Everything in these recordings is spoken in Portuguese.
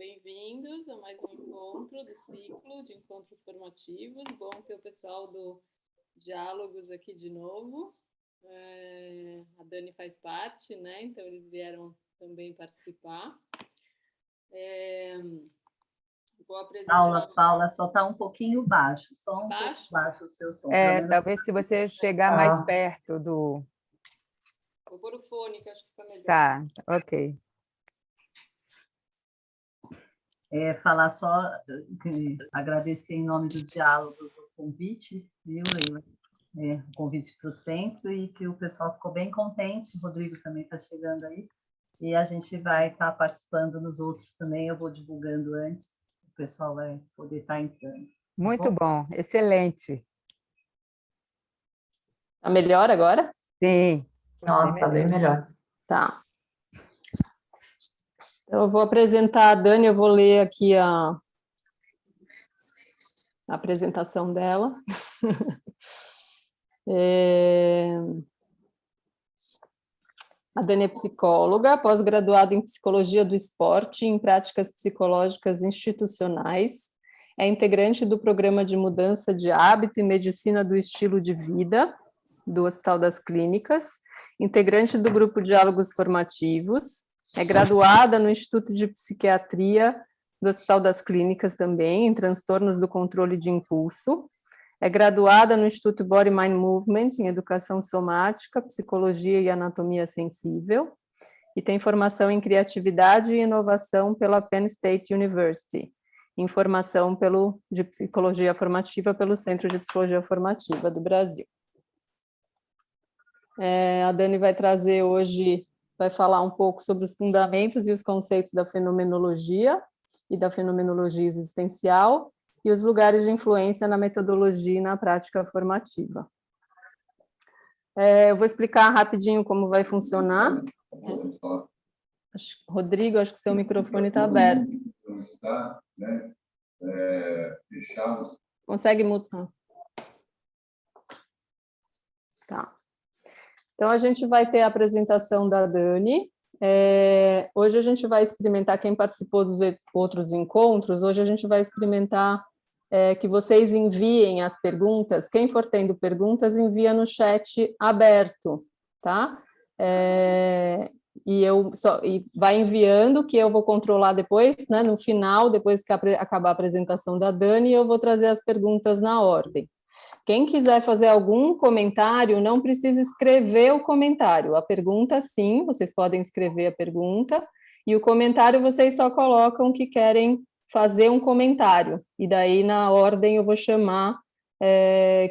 bem-vindos a mais um encontro do ciclo de encontros formativos. Bom ter o pessoal do Diálogos aqui de novo. A Dani faz parte, né? Então eles vieram também participar. Vou apresentar... Paula, só está um pouquinho baixo, só um pouco baixo o seu som. Talvez se você chegar mais perto do... Vou pôr o fone, que acho que fica melhor. Tá, ok. Falar só, agradecer em nome dos Diálogos o convite, viu? O convite para o centro, e que o pessoal ficou bem contente. O Rodrigo também está chegando aí, e a gente vai estar participando nos outros também. Eu vou divulgando antes, o pessoal vai poder estar entrando. Muito bom, excelente. Tá melhor agora? Sim. Nossa, está bem melhor. Tá. Eu vou apresentar a Dani, eu vou ler aqui a apresentação dela. A Dani é psicóloga, pós-graduada em Psicologia do Esporte e em Práticas Psicológicas Institucionais. É integrante do Programa de Mudança de Hábito e Medicina do Estilo de Vida, do Hospital das Clínicas. Integrante do Grupo Diálogos Formativos. É graduada no Instituto de Psiquiatria do Hospital das Clínicas também, em transtornos do controle de impulso. É graduada no Instituto Body Mind Movement, em Educação Somática, Psicologia e Anatomia Sensível. E tem formação em Criatividade e Inovação pela Penn State University. Em formação de Psicologia Formativa pelo Centro de Psicologia Formativa do Brasil. A Dani vai trazer hoje... vai falar um pouco sobre os fundamentos e os conceitos da fenomenologia e da fenomenologia existencial e os lugares de influência na metodologia e na prática formativa. Eu vou explicar rapidinho como vai funcionar. Rodrigo, acho que seu microfone está aberto. Não está, né? Fechamos. Consegue mutar? Tá. Então, a gente vai ter a apresentação da Dani. Hoje a gente vai experimentar, quem participou dos outros encontros, hoje a gente vai experimentar que vocês enviem as perguntas. Quem for tendo perguntas, envia no chat aberto, tá? E vai enviando, que eu vou controlar depois, né? No final, depois que acabar a apresentação da Dani, eu vou trazer as perguntas na ordem. Quem quiser fazer algum comentário, não precisa escrever o comentário. A pergunta, sim, vocês podem escrever a pergunta, e o comentário vocês só colocam que querem fazer um comentário. E daí, na ordem, eu vou chamar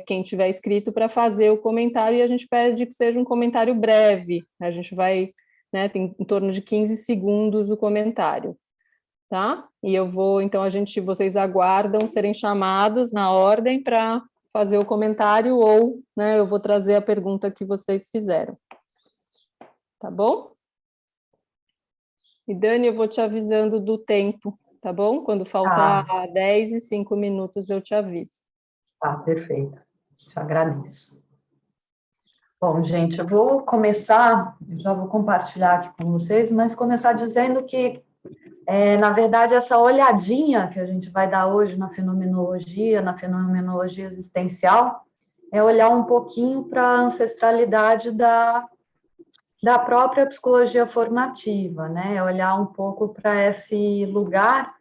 quem tiver escrito para fazer o comentário, e a gente pede que seja um comentário breve. A gente vai, né, tem em torno de 15 segundos o comentário. Tá? E eu vou, então, vocês aguardam serem chamados na ordem para fazer o comentário, ou, né, eu vou trazer a pergunta que vocês fizeram. Tá bom? E, Dani, eu vou te avisando do tempo, tá bom? Quando faltar 10 e 5 minutos, eu te aviso. Tá, perfeito. Te agradeço. Bom, gente, eu vou começar, já vou compartilhar aqui com vocês, mas começar dizendo que, na verdade, essa olhadinha que a gente vai dar hoje na fenomenologia existencial, é olhar um pouquinho para a ancestralidade da própria psicologia formativa, né? É olhar um pouco para esse lugar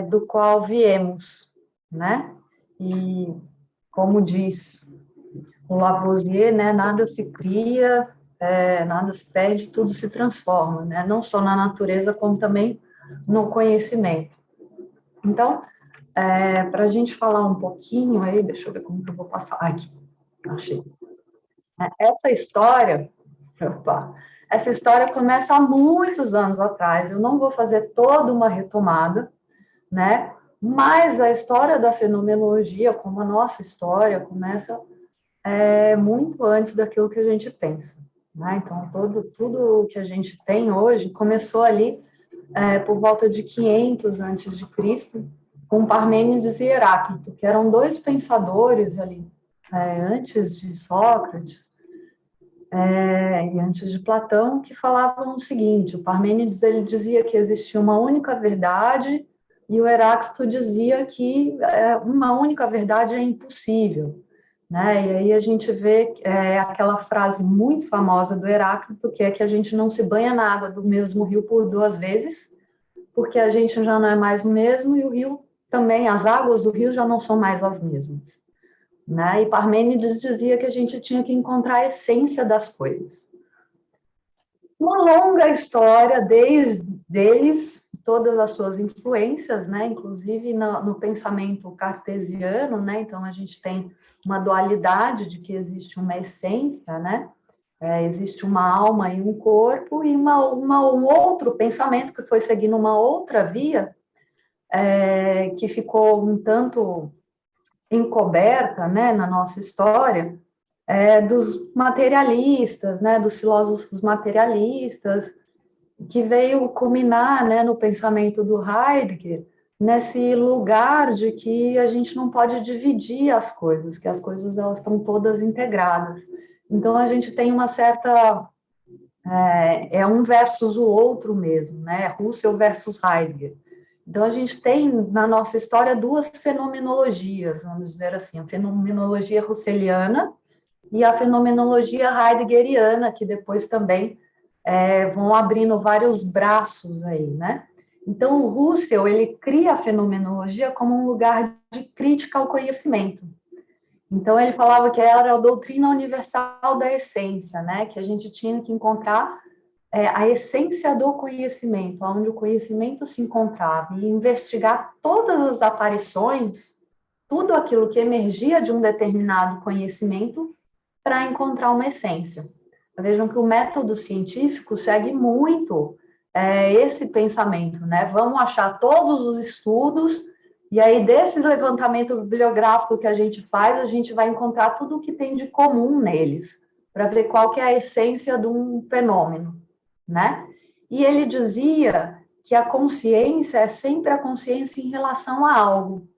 do qual viemos, né? E, como diz o Lavoisier, né, nada se cria, nada se perde, tudo se transforma, né? Não só na natureza, como também no conhecimento. Então, para a gente falar um pouquinho aí, deixa eu ver como que eu vou passar aqui. Achei. Essa história começa há muitos anos atrás. Eu não vou fazer toda uma retomada, né? Mas a história da fenomenologia, como a nossa história, começa muito antes daquilo que a gente pensa, né? Então, tudo que a gente tem hoje começou ali por volta de 500 antes de Cristo, com Parmênides e Heráclito, que eram dois pensadores ali, antes de Sócrates, e antes de Platão, que falavam o seguinte: o Parmênides ele dizia que existia uma única verdade e o Heráclito dizia que uma única verdade é impossível, né? E aí a gente vê aquela frase muito famosa do Heráclito, que é que a gente não se banha na água do mesmo rio por 2 vezes, porque a gente já não é mais o mesmo e o rio também, as águas do rio já não são mais as mesmas, né? E Parmênides dizia que a gente tinha que encontrar a essência das coisas. Uma longa história desde eles, todas as suas influências, né? Inclusive no pensamento cartesiano, né? Então a gente tem uma dualidade de que existe uma essência, né? Existe uma alma e um corpo, e um outro pensamento que foi seguindo uma outra via, que ficou um tanto encoberta, né, na nossa história, dos materialistas, né, dos filósofos materialistas, que veio culminar, né, no pensamento do Heidegger, nesse lugar de que a gente não pode dividir as coisas, que as coisas elas estão todas integradas. Então a gente tem uma certa um versus o outro mesmo, né? Russell versus Heidegger. Então, a gente tem na nossa história 2 fenomenologias, vamos dizer assim, a fenomenologia russeliana e a fenomenologia heideggeriana, que depois também vão abrindo vários braços aí, né? Então, o Russell, ele cria a fenomenologia como um lugar de crítica ao conhecimento. Então, ele falava que era a doutrina universal da essência, né? Que a gente tinha que encontrar a essência do conhecimento, onde o conhecimento se encontrava, e investigar todas as aparições, tudo aquilo que emergia de um determinado conhecimento, para encontrar uma essência. Vejam que o método científico segue muito esse pensamento, né? Vamos achar todos os estudos, e aí desse levantamento bibliográfico que a gente faz, a gente vai encontrar tudo o que tem de comum neles, para ver qual que é a essência de um fenômeno, né? E ele dizia que a consciência é sempre a consciência em relação a algo,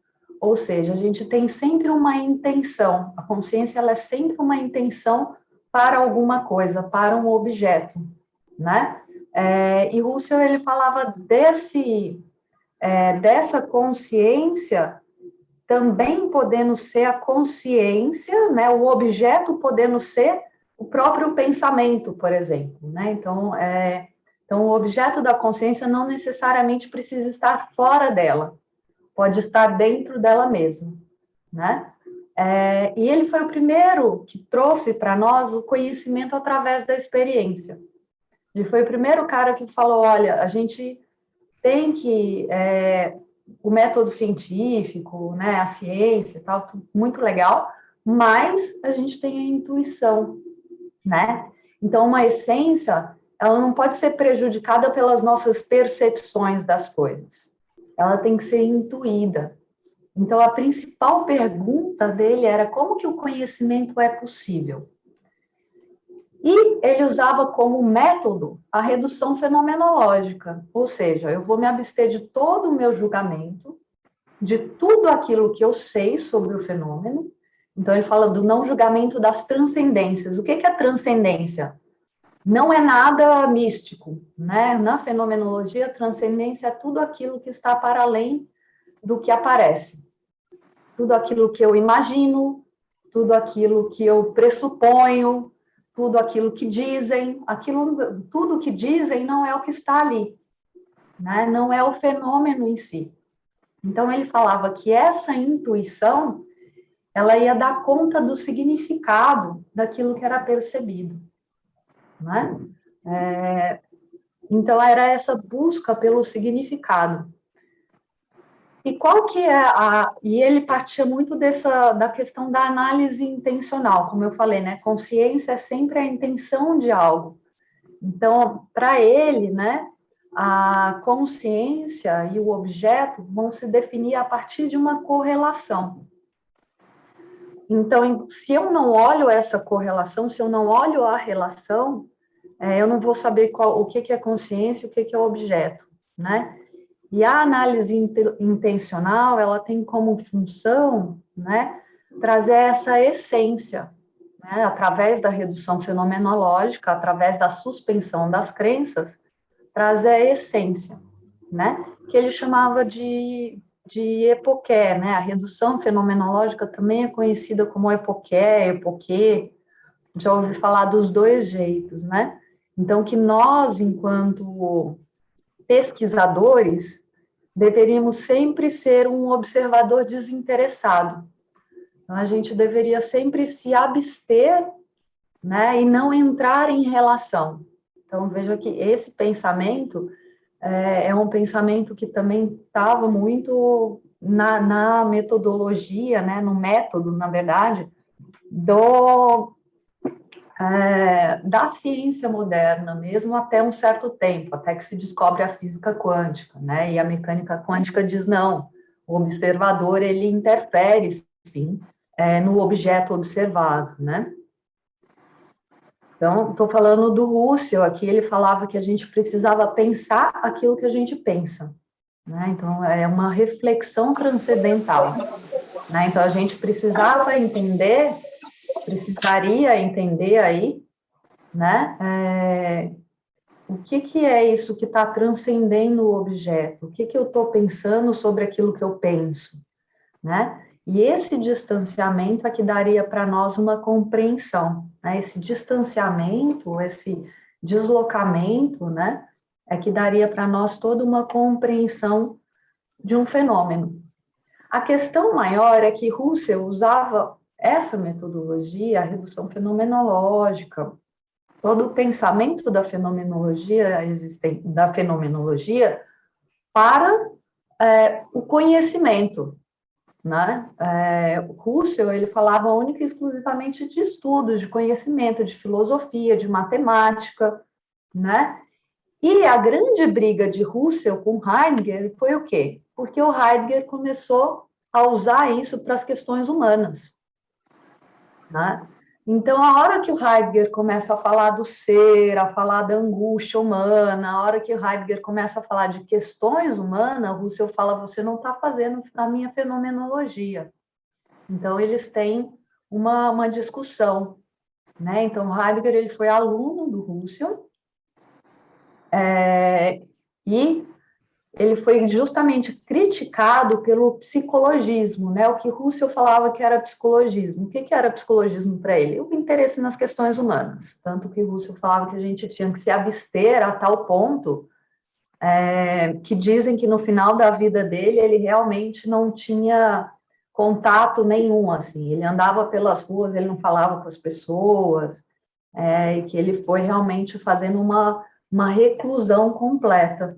ou seja, a gente tem sempre uma intenção, a consciência ela é sempre uma intenção para alguma coisa, para um objeto, né? E Russell ele falava dessa consciência também podendo ser a consciência, né? O objeto podendo ser o próprio pensamento, por exemplo, né? Então, o objeto da consciência não necessariamente precisa estar fora dela, pode estar dentro dela mesma, né? E ele foi o primeiro que trouxe para nós o conhecimento através da experiência. Ele foi o primeiro cara que falou, olha, a gente tem que... o método científico, né, a ciência e tal, muito legal, mas a gente tem a intuição, né? Então, uma essência, ela não pode ser prejudicada pelas nossas percepções das coisas. Ela tem que ser intuída. Então, a principal pergunta dele era como que o conhecimento é possível? E ele usava como método a redução fenomenológica, ou seja, eu vou me abster de todo o meu julgamento, de tudo aquilo que eu sei sobre o fenômeno. Então, ele fala do não julgamento das transcendências. O que é transcendência? Não é nada místico, né? Na fenomenologia, transcendência é tudo aquilo que está para além do que aparece. Tudo aquilo que eu imagino, tudo aquilo que eu pressuponho, tudo aquilo que dizem, tudo que dizem não é o que está ali, né? Não é o fenômeno em si. Então, ele falava que essa intuição, ela ia dar conta do significado daquilo que era percebido, né? Então, era essa busca pelo significado. E qual que é E ele partia muito da questão da análise intencional, como eu falei, né? Consciência é sempre a intenção de algo. Então, para ele, né, a consciência e o objeto vão se definir a partir de uma correlação. Então, se eu não olho essa correlação, se eu não olho a relação, eu não vou saber o que é consciência e o que é objeto, né? E a análise intencional, ela tem como função, né, trazer essa essência, né, através da redução fenomenológica, através da suspensão das crenças, trazer a essência, né, que ele chamava de epoqué, né, a redução fenomenológica também é conhecida como epoqué, epoquê, já ouvi falar dos dois jeitos, né, então que nós, enquanto pesquisadores, deveríamos sempre ser um observador desinteressado. Então, a gente deveria sempre se abster, né, e não entrar em relação. Então, veja que esse pensamento é um pensamento que também estava muito na metodologia, né, no método, na verdade, da ciência moderna, mesmo até um certo tempo, até que se descobre a física quântica, né? E a mecânica quântica diz não, o observador ele interfere, sim, no objeto observado, né? Então, estou falando do Russell aqui, ele falava que a gente precisava pensar aquilo que a gente pensa, né? Então, é uma reflexão transcendental, né? Então, a gente precisaria entender aí, né? O que é isso que está transcendendo o objeto? O que eu estou pensando sobre aquilo que eu penso, né? E esse distanciamento é que daria para nós uma compreensão, né? Esse distanciamento, esse deslocamento, né? É que daria para nós toda uma compreensão de um fenômeno. A questão maior é que Russell usava essa metodologia, a redução fenomenológica, todo o pensamento da fenomenologia para o conhecimento, né? Russell, ele falava única e exclusivamente de estudos, de conhecimento, de filosofia, de matemática, né? E a grande briga de Russell com Heidegger foi o quê? Porque o Heidegger começou a usar isso para as questões humanas, né? Então, a hora que o Heidegger começa a falar do ser, a falar da angústia humana, a hora que o Heidegger começa a falar de questões humanas, Russell fala, você não está fazendo a minha fenomenologia. Então, eles têm uma discussão, né? Então, Heidegger ele foi aluno do Russell, e ele foi justamente criticado pelo psicologismo, né? O que Russell falava que era psicologismo. O que era psicologismo para ele? O interesse nas questões humanas. Tanto que Russell falava que a gente tinha que se abster a tal ponto que dizem que no final da vida dele ele realmente não tinha contato nenhum, assim. Ele andava pelas ruas, ele não falava com as pessoas, e que ele foi realmente fazendo uma reclusão completa,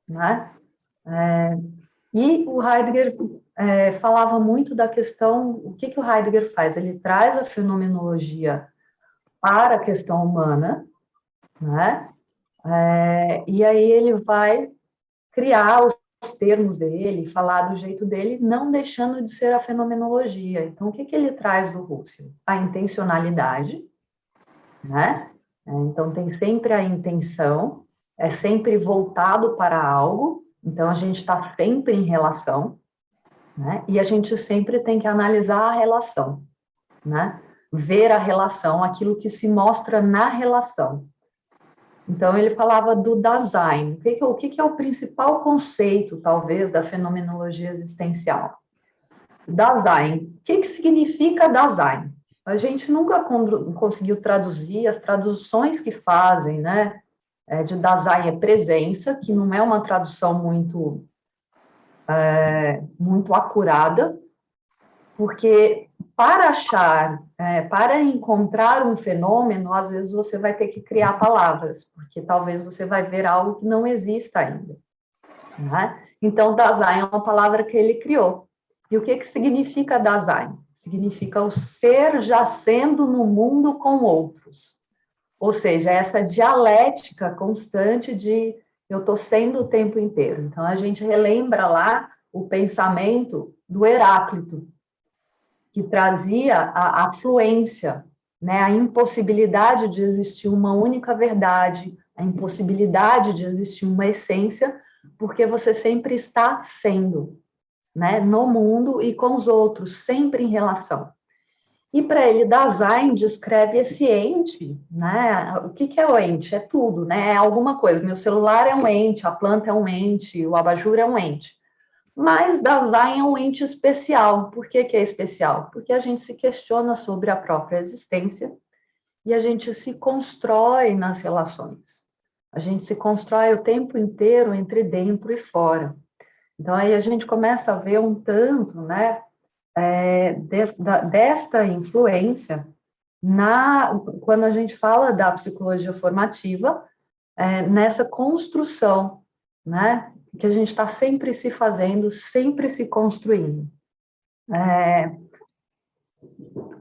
né? E o Heidegger falava muito da questão, o que o Heidegger faz? Ele traz a fenomenologia para a questão humana, né? E aí ele vai criar os termos dele, falar do jeito dele, não deixando de ser a fenomenologia. Então, o que ele traz do Russell? A intencionalidade, né? Então, tem sempre a intenção, é sempre voltado para algo, então a gente está sempre em relação, né? E a gente sempre tem que analisar a relação, né? Ver a relação, aquilo que se mostra na relação. Então, ele falava do Dasein. O que é o principal conceito, talvez, da fenomenologia existencial? Dasein. O que significa Dasein? A gente nunca conseguiu traduzir, as traduções que fazem, né? De Dasein é presença, que não é uma tradução muito acurada, porque para encontrar um fenômeno, às vezes você vai ter que criar palavras, porque talvez você vai ver algo que não exista ainda, né? Então, Dasein é uma palavra que ele criou. E o que significa Dasein? Significa o ser jacendo no mundo com outros. Ou seja, essa dialética constante de eu estou sendo o tempo inteiro. Então, a gente relembra lá o pensamento do Heráclito, que trazia a fluência, né? A impossibilidade de existir uma única verdade, a impossibilidade de existir uma essência, porque você sempre está sendo, né? No mundo e com os outros, sempre em relação. E para ele, Dasein descreve esse ente, né? O que é o ente? É tudo, né? É alguma coisa. Meu celular é um ente, a planta é um ente, o abajur é um ente. Mas Dasein é um ente especial. Por que é especial? Porque a gente se questiona sobre a própria existência e a gente se constrói nas relações. A gente se constrói o tempo inteiro entre dentro e fora. Então, aí a gente começa a ver um tanto, né, desta influência quando a gente fala da psicologia formativa, nessa construção, né, que a gente está sempre se fazendo, sempre se construindo.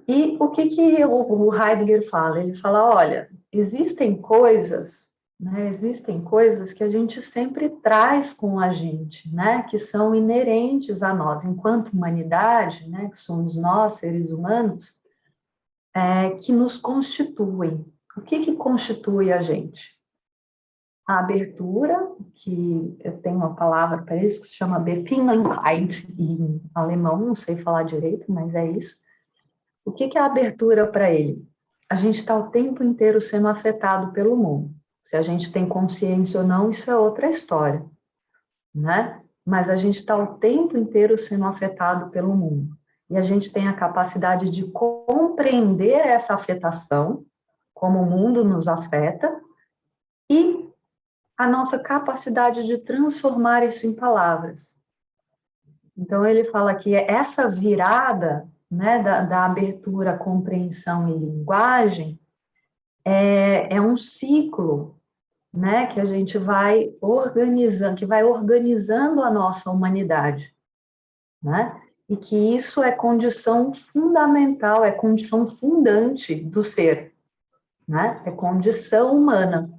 E o que o Heidegger fala? Ele fala, olha, existem coisas, né, existem coisas que a gente sempre traz com a gente, né, que são inerentes a nós, enquanto humanidade, né, que somos nós, seres humanos, que nos constituem. O que constitui a gente? A abertura, que eu tenho uma palavra para isso, que se chama Befindlichkeit, em alemão, não sei falar direito, mas é isso. O que é a abertura para ele? A gente está o tempo inteiro sendo afetado pelo mundo. Se a gente tem consciência ou não, isso é outra história, né? Mas a gente está o tempo inteiro sendo afetado pelo mundo. E a gente tem a capacidade de compreender essa afetação, como o mundo nos afeta, e a nossa capacidade de transformar isso em palavras. Então, ele fala que essa virada, né, da abertura, compreensão e linguagem é um ciclo, né, que a gente vai organizando a nossa humanidade, né? E que isso é condição fundamental, é condição fundante do ser, né? É condição humana,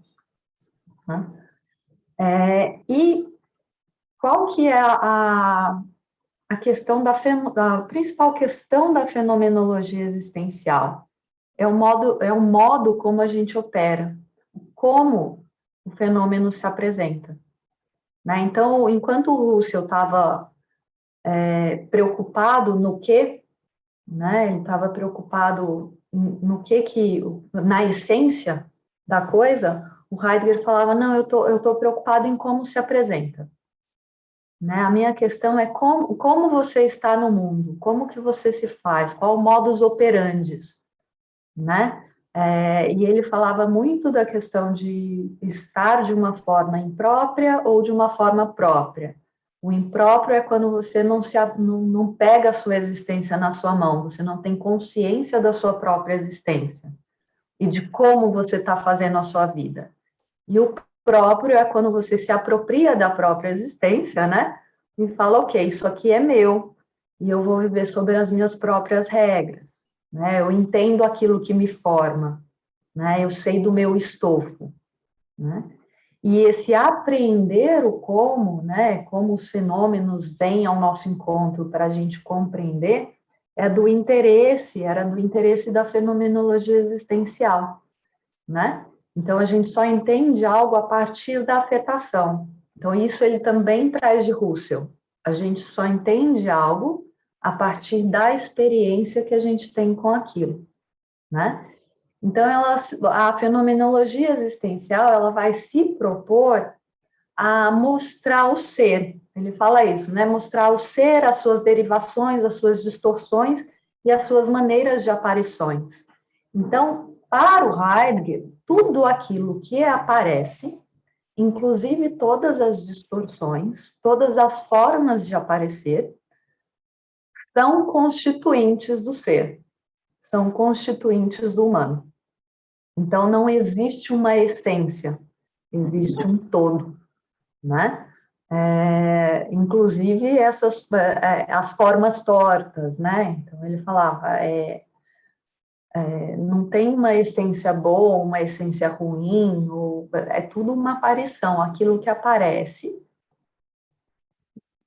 né? E qual que é a questão a principal questão da fenomenologia existencial? É o modo como a gente opera, como o fenômeno se apresenta, né? Então, enquanto o Husserl estava preocupado no que, né? Ele estava preocupado no na essência da coisa, o Heidegger falava, não, eu tô preocupado em como se apresenta. Né? A minha questão é como você está no mundo, como que você se faz, qual o modus operandi, né? E ele falava muito da questão de estar de uma forma imprópria ou de uma forma própria. O impróprio é quando você não pega a sua existência na sua mão, você não tem consciência da sua própria existência e de como você está fazendo a sua vida. E o próprio é quando você se apropria da própria existência, né? E fala, ok, isso aqui é meu, e eu vou viver sobre as minhas próprias regras, né? Eu entendo aquilo que me forma, né? Eu sei do meu estofo, né? E esse apreender o como, né? Como os fenômenos vêm ao nosso encontro para a gente compreender, era do interesse da fenomenologia existencial, né? Então, a gente só entende algo a partir da afetação. Então, isso ele também traz de Husserl. A gente só entende algo a partir da experiência que a gente tem com aquilo, né? Então, a fenomenologia existencial, ela vai se propor a mostrar o ser. Ele fala isso, né? Mostrar o ser, as suas derivações, as suas distorções e as suas maneiras de aparições. Então, para o Heidegger, tudo aquilo que aparece, inclusive todas as distorções, todas as formas de aparecer, são constituintes do ser, são constituintes do humano. Então, não existe uma essência, existe um todo, né? Inclusive as formas tortas, né? Então, ele falava, não tem uma essência boa, uma essência ruim, é tudo uma aparição, aquilo que aparece,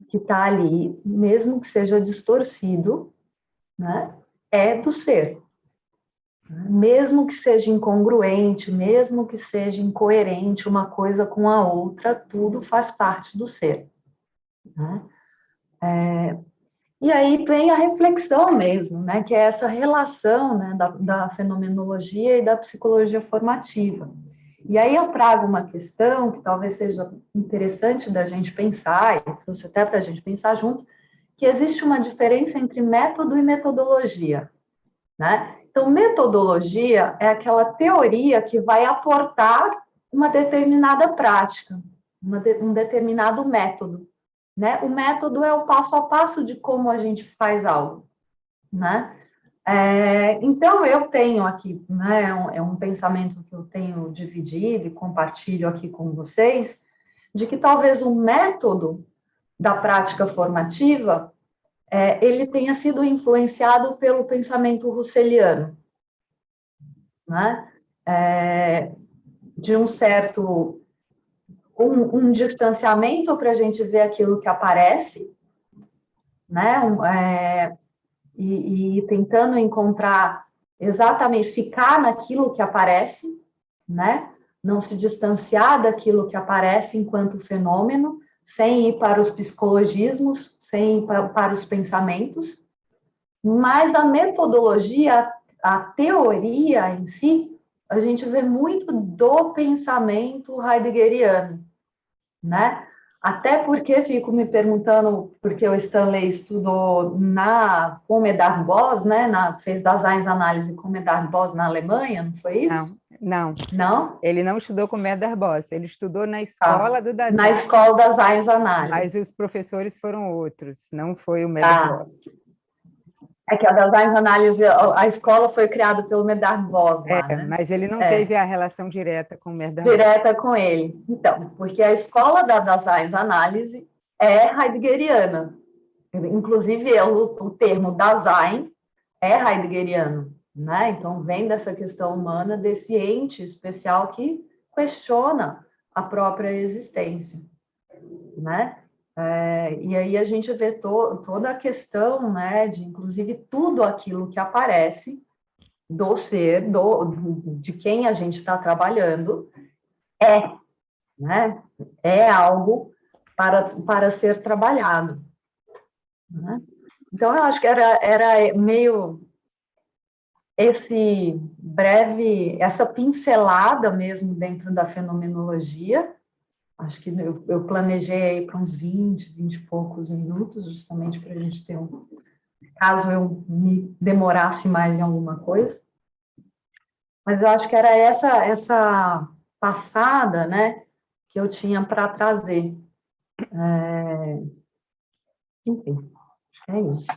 que está ali, mesmo que seja distorcido, né, é do ser. Mesmo que seja incongruente, mesmo que seja incoerente uma coisa com a outra, tudo faz parte do ser. Né? E aí vem a reflexão mesmo, né, que é essa relação, né, da fenomenologia e da psicologia formativa. E aí eu trago uma questão que talvez seja interessante da gente pensar, e trouxe até para a gente pensar junto, que existe uma diferença entre método e metodologia, né? Então, metodologia é aquela teoria que vai aportar uma determinada prática, um determinado método, né? O método é o passo a passo de como a gente faz algo, né? Então, eu tenho aqui, né, é um pensamento que eu tenho dividido e compartilho aqui com vocês, de que talvez o método da prática formativa, ele tenha sido influenciado pelo pensamento russeliano, né? De um certo, um distanciamento para a gente ver aquilo que aparece, né? E tentando encontrar exatamente, ficar naquilo que aparece, né? Não se distanciar daquilo que aparece enquanto fenômeno, sem ir para os psicologismos, sem ir para os pensamentos, mas a metodologia, a teoria em si, a gente vê muito do pensamento heideggeriano, né? Até porque fico me perguntando, porque o Stanley estudou com Medard Boss, né? Fez Daseinsanálise com Medard Boss na Alemanha, não foi isso? Não. Não? Ele não estudou com Medard Boss, ele estudou na escola do Dasein. Na escola Daseinsanálise. Mas os professores foram outros, não foi o Medard Boss. É que a Daseinsanálise, a escola foi criada pelo Medard Boss lá, né? Mas ele não teve a relação direta com o Medard Boss. Direta com ele. Então, porque a escola da Daseinsanálise é heideggeriana. Inclusive, o termo Dasein é heideggeriano, né? Então, vem dessa questão humana, desse ente especial que questiona a própria existência, né? E aí a gente vê toda a questão, né, de inclusive tudo aquilo que aparece do ser, de quem a gente está trabalhando, né? É algo para ser trabalhado, né? Então, eu acho que era meio essa pincelada mesmo dentro da fenomenologia. Acho que eu planejei aí para uns 20 e poucos minutos, justamente para a gente ter caso eu me demorasse mais em alguma coisa. Mas eu acho que era essa passada, né, que eu tinha para trazer. Enfim, é isso.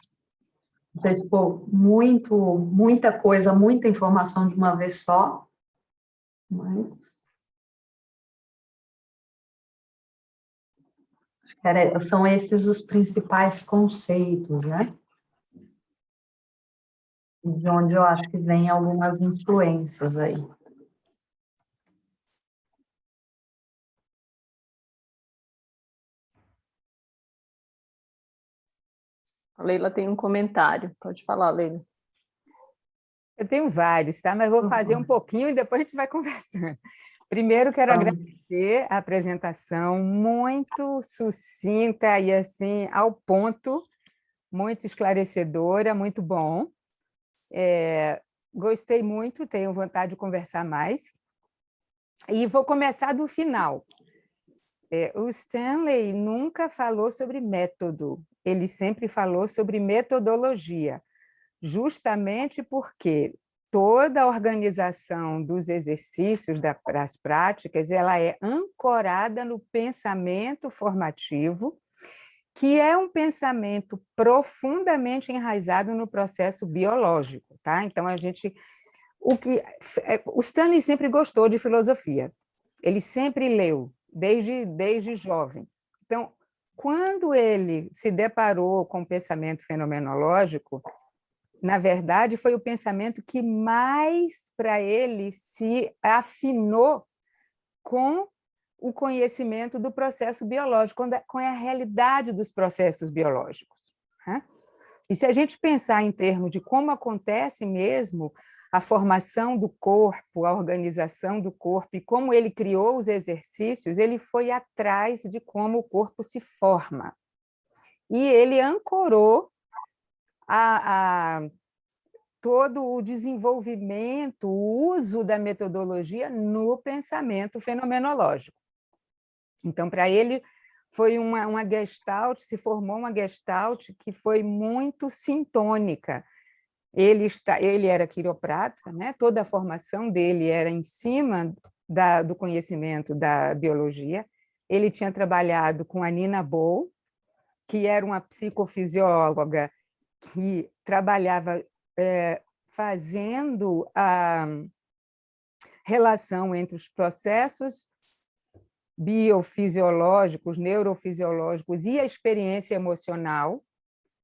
Não sei se ficou muita coisa, muita informação de uma vez só, mas são esses os principais conceitos, né? De onde eu acho que vem algumas influências aí. A Leila tem um comentário. Pode falar, Leila. Eu tenho vários, tá? Mas vou fazer um pouquinho e depois a gente vai conversando. Primeiro, quero agradecer a apresentação muito sucinta e assim ao ponto, muito esclarecedora, muito bom. Gostei muito, tenho vontade de conversar mais. E vou começar do final. O Stanley nunca falou sobre método, ele sempre falou sobre metodologia, justamente porque toda a organização dos exercícios das práticas ela é ancorada no pensamento formativo, que é um pensamento profundamente enraizado no processo biológico, tá? Então o Stanley sempre gostou de filosofia, ele sempre leu desde jovem. Então, quando ele se deparou com o pensamento fenomenológico, na verdade, foi o pensamento que mais para ele se afinou com o conhecimento do processo biológico, com a realidade dos processos biológicos, né? E se a gente pensar em termos de como acontece mesmo a formação do corpo, a organização do corpo e como ele criou os exercícios, ele foi atrás de como o corpo se forma. E ele ancorou todo o desenvolvimento, o uso da metodologia no pensamento fenomenológico. Então, para ele, foi uma gestalt, se formou uma gestalt que foi muito sintônica. Ele era quiroprata, né? Toda a formação dele era em cima do conhecimento da biologia. Ele tinha trabalhado com a Nina Bohl, que era uma psicofisióloga que trabalhava fazendo a relação entre os processos biofisiológicos, neurofisiológicos e a experiência emocional.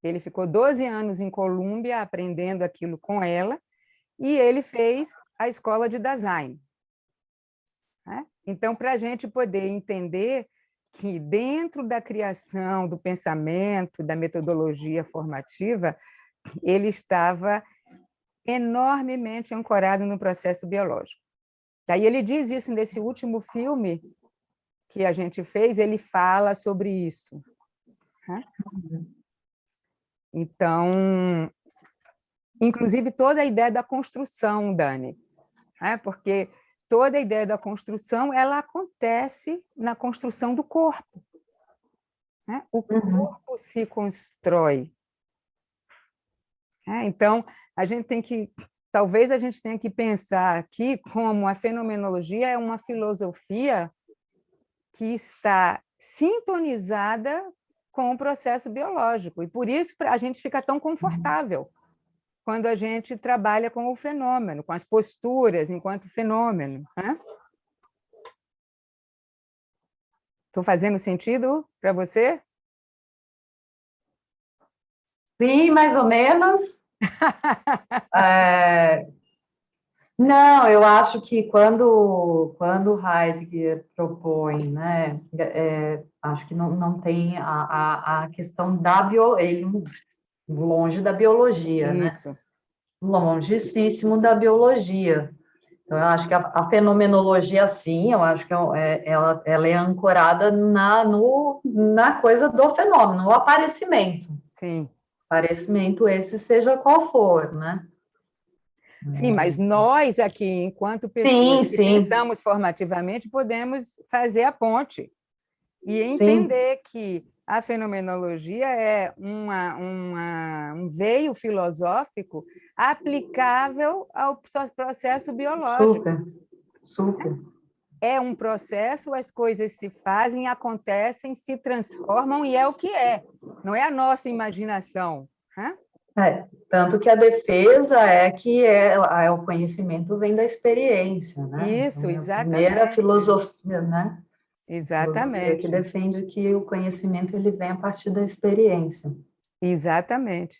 Ele ficou 12 anos em Colômbia aprendendo aquilo com ela, e ele fez a escola de Dasein. Então, para a gente poder entender que dentro da criação, do pensamento, da metodologia formativa, ele estava enormemente ancorado no processo biológico. Daí ele diz isso nesse último filme que a gente fez, ele fala sobre isso. Então, inclusive toda a ideia da construção, Dani, porque toda a ideia da construção ela acontece na construção do corpo. O corpo se constrói. Então, talvez a gente tenha que pensar aqui como a fenomenologia é uma filosofia que está sintonizada com o processo biológico, e por isso a gente fica tão confortável quando a gente trabalha com o fenômeno, com as posturas enquanto fenômeno. Estou fazendo sentido para você? Sim, mais ou menos. Não, eu acho que quando Heidegger propõe, né, acho que não tem a questão da ele longe da biologia, Isso. né? Longíssimo da biologia. Então, eu acho que a fenomenologia, sim, eu acho que ela é ancorada na coisa do fenômeno, no aparecimento. Sim. Aparecimento esse seja qual for, né? Sim, mas nós aqui, enquanto pessoas que sim. pensamos formativamente, podemos fazer a ponte e entender que a fenomenologia é um veio filosófico aplicável ao processo biológico. Super. É um processo, as coisas se fazem, acontecem, se transformam e é o que é, não é a nossa imaginação. Tanto que a defesa é que o conhecimento vem da experiência, né? Isso, então, exatamente. A primeira filosofia, né? Exatamente. Que defende que o conhecimento ele vem a partir da experiência. Exatamente.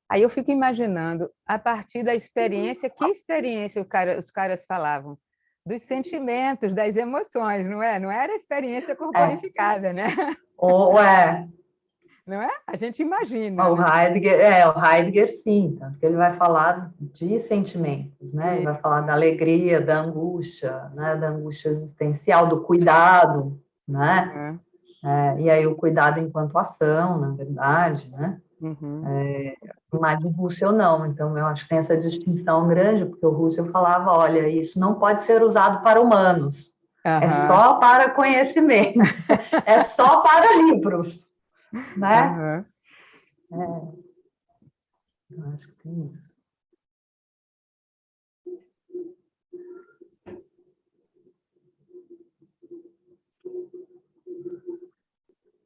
Aí eu fico imaginando, a partir da experiência, que experiência os caras falavam? Dos sentimentos, das emoções, não é? Não era a experiência corporificada, né? Não é? A gente imagina. O Heidegger, sim, tanto que ele vai falar de sentimentos, né? Ele vai falar da alegria, da angústia, né? Da angústia existencial, do cuidado, né? E aí o cuidado enquanto ação, na verdade, né? Mas o Husserl não, então eu acho que tem essa distinção grande, porque o Husserl falava, olha, isso não pode ser usado para humanos, é só para conhecimento, é só para livros, né? Eu acho que tem isso.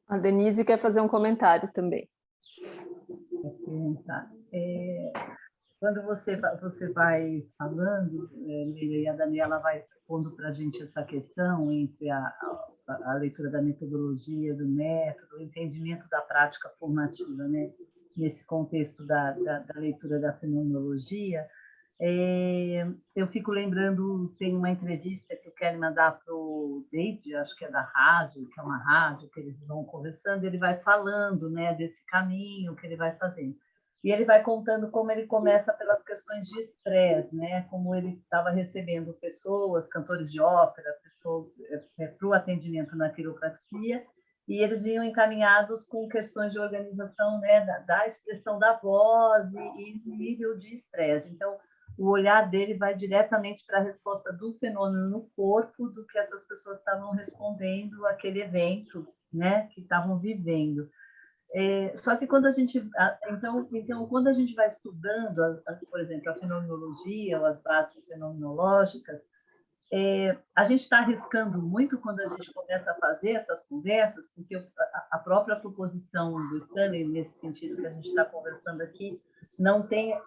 A Denise quer fazer um comentário também. Quando você vai falando, Leila, e a Daniela vai pondo para a gente essa questão entre a leitura da metodologia, do método, o entendimento da prática formativa, né? Nesse contexto da leitura da fenomenologia, eu fico lembrando, tem uma entrevista que eu quero mandar para o David, acho que é da rádio, que é uma rádio, que eles vão conversando, ele vai falando, né, desse caminho que ele vai fazendo. E ele vai contando como ele começa pelas questões de estresse, né? Como ele estava recebendo pessoas, cantores de ópera, pessoas para o atendimento na quiropraxia, e eles vinham encaminhados com questões de organização, né? Da expressão da voz e nível de estresse. Então, o olhar dele vai diretamente para a resposta do fenômeno no corpo, do que essas pessoas estavam respondendo àquele evento, né? Que estavam vivendo. Só que quando a gente quando a gente vai estudando, por exemplo, a fenomenologia ou as bases fenomenológicas, a gente está arriscando muito quando a gente começa a fazer essas conversas, porque a própria proposição do Stanley, nesse sentido que a gente está conversando aqui, não tem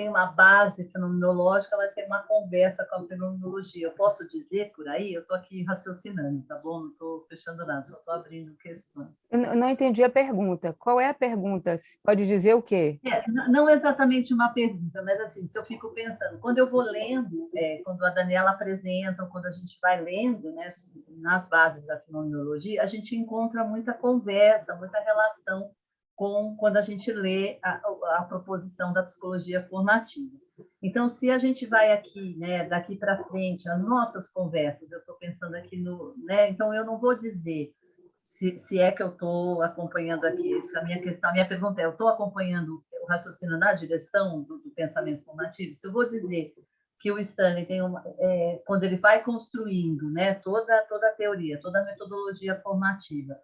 uma base fenomenológica, mas tem uma conversa com a fenomenologia. Eu posso dizer por aí? Eu estou aqui raciocinando, tá bom? Não estou fechando nada, só estou abrindo questões. Eu não entendi a pergunta. Qual é a pergunta? Pode dizer o quê? Não exatamente uma pergunta, mas assim, se eu fico pensando, quando eu vou lendo, quando a Daniela apresenta, ou quando a gente vai lendo, né, nas bases da fenomenologia, a gente encontra muita conversa, muita relação com quando a gente lê a proposição da psicologia formativa. Então, se a gente vai aqui, né, daqui para frente, as nossas conversas, eu estou pensando aqui né, então eu não vou dizer se é que eu estou acompanhando aqui, a minha pergunta é, eu estou acompanhando o raciocínio na direção do pensamento formativo? Se eu vou dizer que o Stanley tem quando ele vai construindo, né, toda a teoria, toda a metodologia formativa,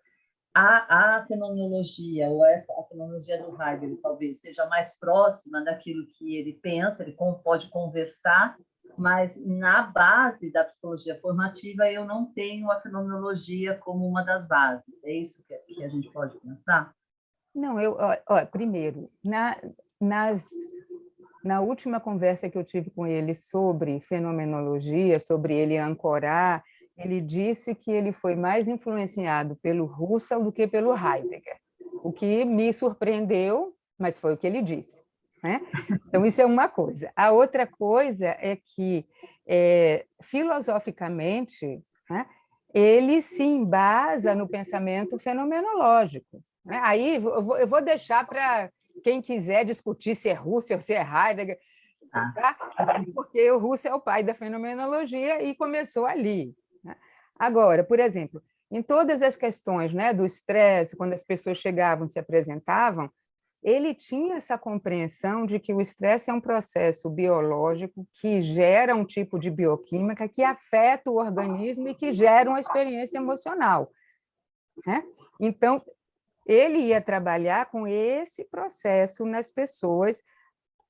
a fenomenologia, ou a fenomenologia do Heidegger, talvez, seja mais próxima daquilo que ele pensa, ele pode conversar, mas na base da psicologia formativa eu não tenho a fenomenologia como uma das bases. É isso que a gente pode pensar? Não, primeiro, na última conversa que eu tive com ele sobre fenomenologia, sobre ele ancorar, ele disse que ele foi mais influenciado pelo Husserl do que pelo Heidegger, o que me surpreendeu, mas foi o que ele disse, né? Então, isso é uma coisa. A outra coisa é que, filosoficamente, né, ele se embasa no pensamento fenomenológico, né? Aí eu vou deixar para quem quiser discutir se é Husserl, se é Heidegger, tá? Porque o Husserl é o pai da fenomenologia e começou ali. Agora, por exemplo, em todas as questões, né, do estresse, quando as pessoas chegavam e se apresentavam, ele tinha essa compreensão de que o estresse é um processo biológico que gera um tipo de bioquímica que afeta o organismo e que gera uma experiência emocional, né? Então, ele ia trabalhar com esse processo nas pessoas.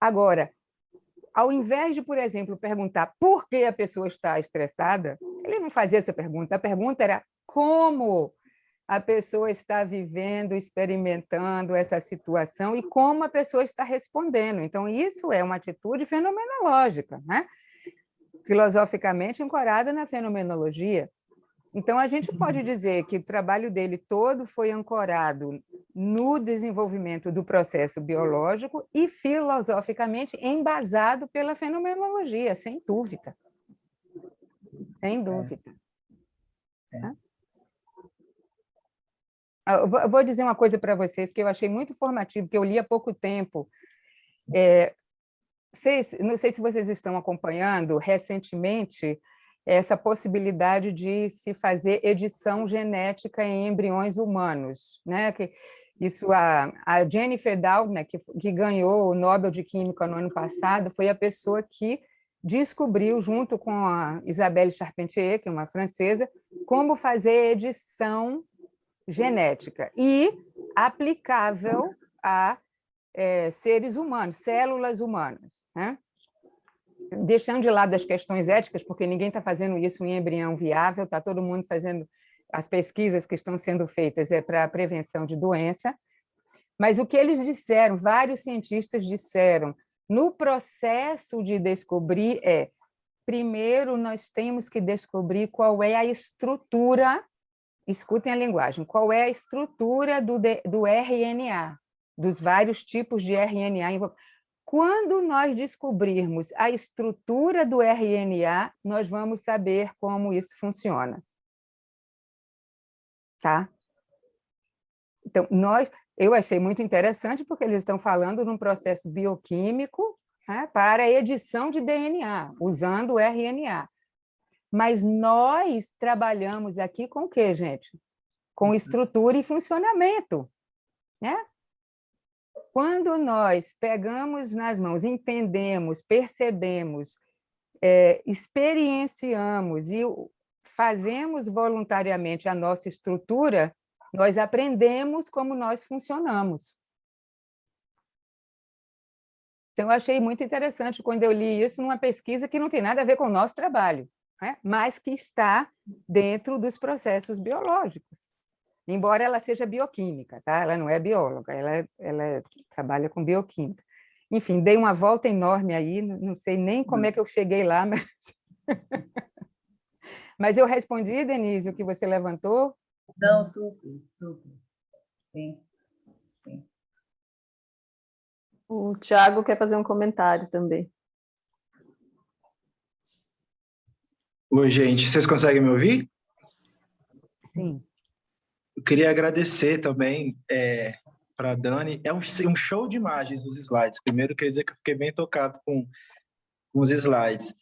Agora, ao invés de, por exemplo, perguntar por que a pessoa está estressada, ele não fazia essa pergunta. A pergunta era como a pessoa está vivendo, experimentando essa situação e como a pessoa está respondendo. Então, isso é uma atitude fenomenológica, né? Filosoficamente ancorada na fenomenologia. Então, a gente pode dizer que o trabalho dele todo foi ancorado no desenvolvimento do processo biológico e filosoficamente embasado pela fenomenologia, sem dúvida. Sem dúvida. Eu vou dizer uma coisa para vocês que eu achei muito formativo, que eu li há pouco tempo. Não sei se vocês estão acompanhando recentemente essa possibilidade de se fazer edição genética em embriões humanos, né? Isso, a Jennifer Doudna, que ganhou o Nobel de Química no ano passado, foi a pessoa que descobriu, junto com a Isabelle Charpentier, que é uma francesa, como fazer edição genética e aplicável a seres humanos, células humanas, né? Deixando de lado as questões éticas, porque ninguém está fazendo isso em embrião viável, está todo mundo fazendo as pesquisas que estão sendo feitas para a prevenção de doença, mas o que eles disseram, vários cientistas disseram, no processo de descobrir primeiro nós temos que descobrir qual é a estrutura, escutem a linguagem, qual é a estrutura do RNA, dos vários tipos de RNA. Quando nós descobrirmos a estrutura do RNA, nós vamos saber como isso funciona. Tá? Então, Eu achei muito interessante porque eles estão falando de um processo bioquímico, né, para a edição de DNA, usando o RNA. Mas nós trabalhamos aqui com o quê, gente? Com estrutura e funcionamento, né? Quando nós pegamos nas mãos, entendemos, percebemos, experienciamos e fazemos voluntariamente a nossa estrutura, nós aprendemos como nós funcionamos. Então, eu achei muito interessante quando eu li isso numa pesquisa que não tem nada a ver com o nosso trabalho, né? Mas que está dentro dos processos biológicos. Embora ela seja bioquímica, tá? Ela não é bióloga, ela trabalha com bioquímica. Enfim, dei uma volta enorme aí, não sei nem como é que eu cheguei lá, mas... Mas eu respondi, Denise, o que você levantou? Não, super, super. Sim, sim. O Tiago quer fazer um comentário também. Oi, gente, vocês conseguem me ouvir? Sim. Eu queria agradecer também para a Dani. É um show de imagens os slides. Primeiro, queria dizer que eu fiquei bem tocado com os slides.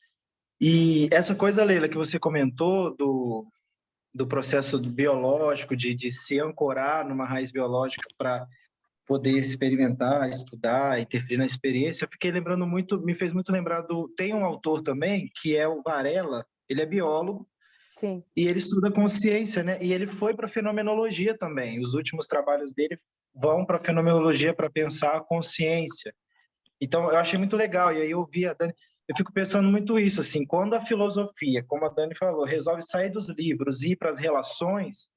E essa coisa, Leila, que você comentou do processo biológico, de se ancorar numa raiz biológica para poder experimentar, estudar, interferir na experiência, eu fiquei lembrando muito, me fez muito lembrar tem um autor também, que é o Varela, ele é biólogo, Sim. e ele estuda consciência, né? E ele foi para a fenomenologia também. Os últimos trabalhos dele vão para a fenomenologia para pensar a consciência. Então, eu achei muito legal. E aí eu vi a Dani, eu fico pensando muito isso, assim, quando a filosofia, como a Dani falou, resolve sair dos livros e ir para as relações,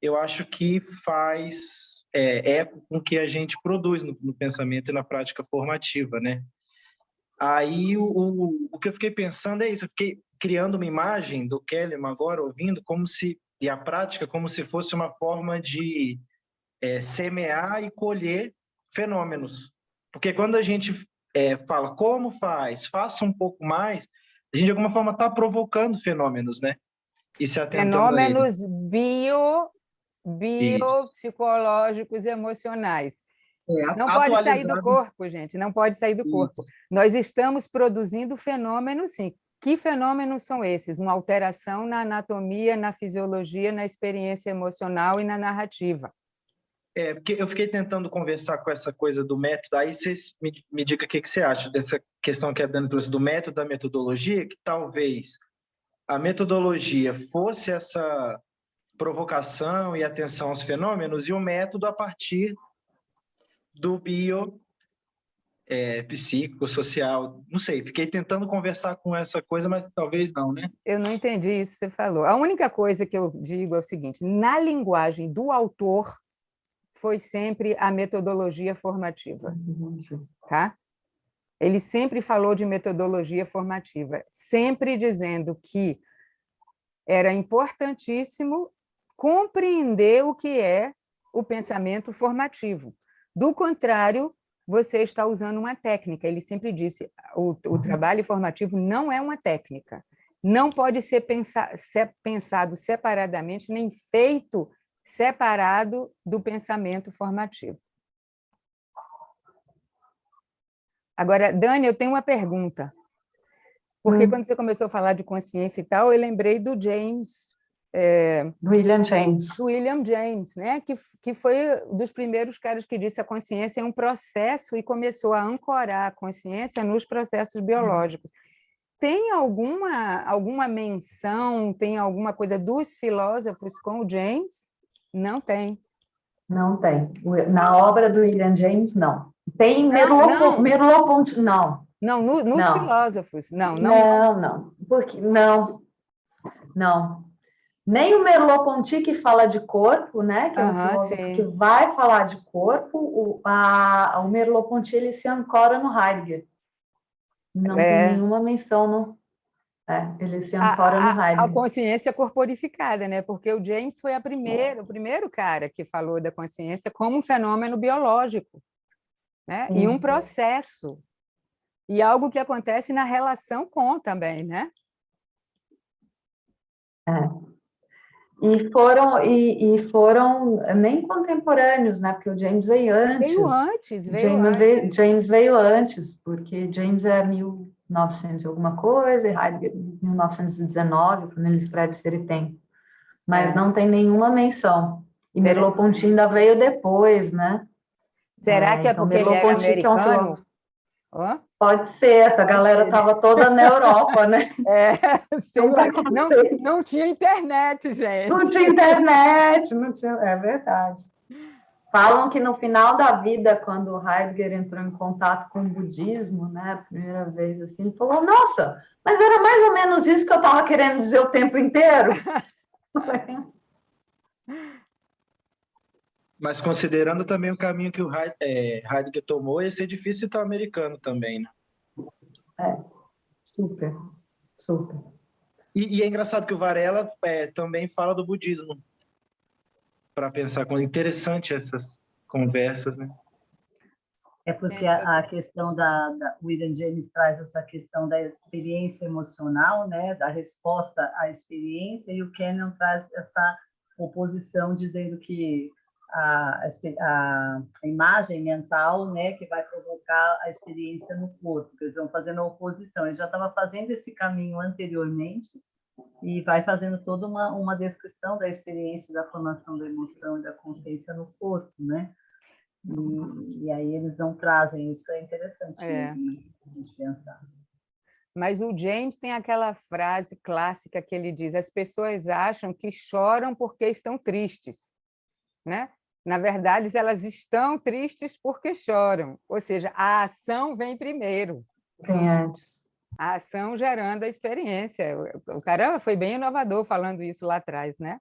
eu acho que faz eco com o que a gente produz no pensamento e na prática formativa, né? Aí o que eu fiquei pensando é isso, eu fiquei criando uma imagem do Kellerman agora, ouvindo, e a prática como se fosse uma forma de semear e colher fenômenos. Porque quando a gente fala como faça um pouco mais, a gente de alguma forma está provocando fenômenos, né? E se atentando a eles. Fenômenos biopsicológicos e emocionais. Não pode sair do corpo, gente, não pode sair do corpo. Nós estamos produzindo fenômenos, sim. Que fenômenos são esses? Uma alteração na anatomia, na fisiologia, na experiência emocional e na narrativa. Porque eu fiquei tentando conversar com essa coisa do método, aí vocês me digam o que você acha dessa questão que a Dani trouxe do método, da metodologia, que talvez a metodologia fosse essa provocação e atenção aos fenômenos, e o método a partir do psíquico, social, não sei, fiquei tentando conversar com essa coisa, mas talvez não, né? Eu não entendi isso que você falou. A única coisa que eu digo é o seguinte, na linguagem do autor, foi sempre a metodologia formativa, tá? Ele sempre falou de metodologia formativa, sempre dizendo que era importantíssimo compreender o que é o pensamento formativo. Do contrário, você está usando uma técnica. Ele sempre disse, o trabalho formativo não é uma técnica, não pode ser pensado separadamente, nem feito separado do pensamento formativo. Agora, Dani, eu tenho uma pergunta. Porque quando você começou a falar de consciência e tal, eu lembrei do James... William James. Do William James, né? Que foi um dos primeiros caras que disse que a consciência é um processo e começou a ancorar a consciência nos processos biológicos. Tem alguma menção, tem alguma coisa dos filósofos com o James? Não tem. Não tem. Na obra do William James, não. Tem Merleau-Ponty, não. Não, nos filósofos, não. Porque, não. Nem o Merleau-Ponty, que fala de corpo, né, que é um filósofo que vai falar de corpo, o Merleau-Ponty ele se ancora no Heidegger. Não tem nenhuma menção ele se ancora no Heidegger. A consciência corporificada, né? Porque o James foi o primeiro cara que falou da consciência como um fenômeno biológico, né? E um processo. E algo que acontece na relação com também, né? E foram nem contemporâneos, né? Porque o James veio antes. James veio antes, porque James é 1900 e alguma coisa, e Heidegger 1919, quando ele escreve Ser e Tempo. Mas não tem nenhuma menção. E Merleau-Ponty ainda veio depois, né? Será que é então, porque ele era Merleau-Ponty, que é um americano? filósofo. Pode ser, essa galera estava toda na Europa, né? Sei lá, não tinha internet, gente. Não tinha internet, não tinha, é verdade. Falam que no final da vida, quando Heidegger entrou em contato com o budismo, né, a primeira vez, assim, ele falou, nossa, mas era mais ou menos isso que eu estava querendo dizer o tempo inteiro. Mas considerando também o caminho que o Heidegger tomou, ia ser difícil citar o americano também, né? Super, super. E é engraçado que o Varela também fala do budismo, para pensar como interessante essas conversas, né? É porque a questão William James traz essa questão da experiência emocional, né, da resposta à experiência, e o Kenyon traz essa oposição, dizendo que a imagem mental, né, que vai provocar a experiência no corpo, que eles vão fazendo a oposição. Ele já estava fazendo esse caminho anteriormente e vai fazendo toda uma descrição da experiência, da formação da emoção e da consciência no corpo, né? E aí eles não trazem, isso é interessante mesmo, né, a gente pensar. Mas o James tem aquela frase clássica que ele diz: as pessoas acham que choram porque estão tristes, né? Na verdade, elas estão tristes porque choram, ou seja, a ação vem primeiro. Vem antes. A ação gerando a experiência. O cara foi bem inovador falando isso lá atrás, né?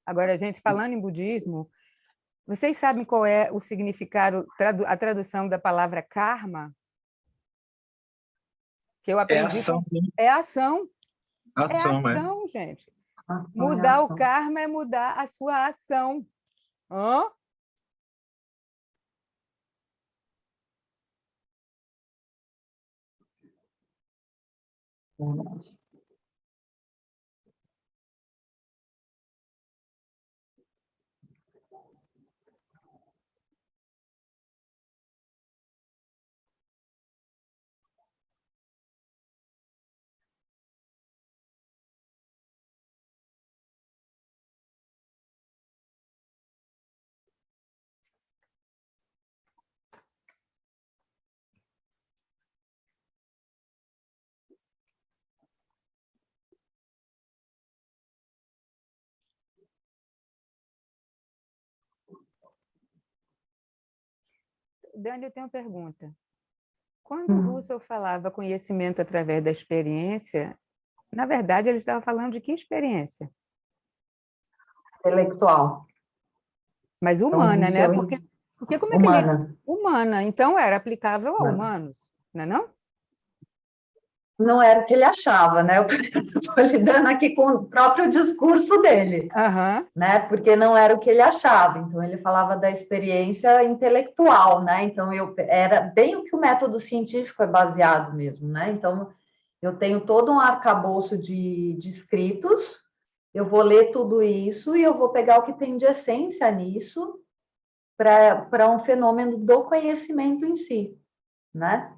Agora, gente, falando em budismo, vocês sabem qual é o significado, a tradução da palavra karma? Que eu aprendi. Ação. É ação. Ação, é ação, gente. Mudar o karma é mudar a sua ação. Hã? Dani, eu tenho uma pergunta. Quando o Husserl falava conhecimento através da experiência, na verdade, ele estava falando de que experiência? Intelectual. Mas humana, então, né? Porque como é que ele... Humana. Então, era aplicável a humanos, não é não? Não era o que ele achava, né? Eu estou lidando aqui com o próprio discurso dele, né? Porque não era o que ele achava. Então, ele falava da experiência intelectual, né? Então, era bem o que o método científico é baseado mesmo, né? Então, eu tenho todo um arcabouço de escritos, eu vou ler tudo isso e eu vou pegar o que tem de essência nisso para um fenômeno do conhecimento em si, né?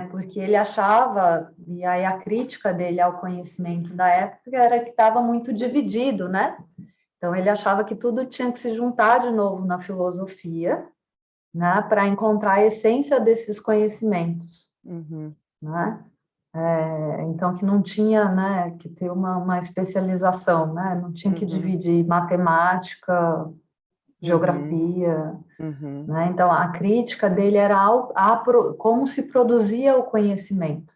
Porque ele achava, e aí a crítica dele ao conhecimento da época era que estava muito dividido, né? Então, ele achava que tudo tinha que se juntar de novo na filosofia, né? Para encontrar a essência desses conhecimentos, né? Então, que não tinha, né, que ter uma especialização, né? Não tinha que dividir matemática, geografia, né? Então, a crítica dele era como se produzia o conhecimento,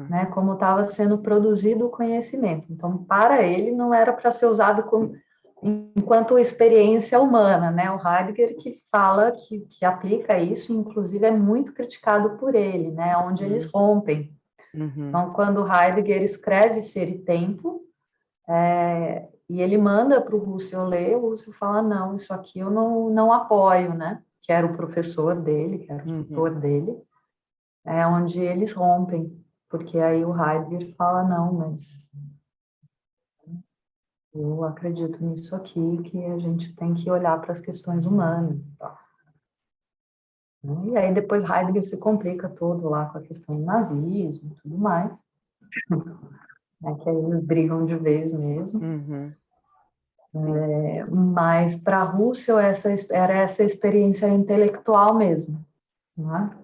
né? Como estava sendo produzido o conhecimento. Então, para ele, não era para ser usado enquanto experiência humana, né? O Heidegger que fala, que aplica isso, inclusive é muito criticado por ele, né? Onde eles rompem. Então, quando Heidegger escreve Ser e Tempo, E ele manda para o Russell ler, o Russell fala, não, isso aqui eu não apoio, né? Que era o professor dele, que era o tutor dele, é onde eles rompem, porque aí o Heidegger fala, não, mas eu acredito nisso aqui, que a gente tem que olhar para as questões humanas. E aí depois Heidegger se complica todo lá com a questão do nazismo e tudo mais, né, que aí eles brigam de vez mesmo. Mas para Russell era essa experiência intelectual mesmo, né?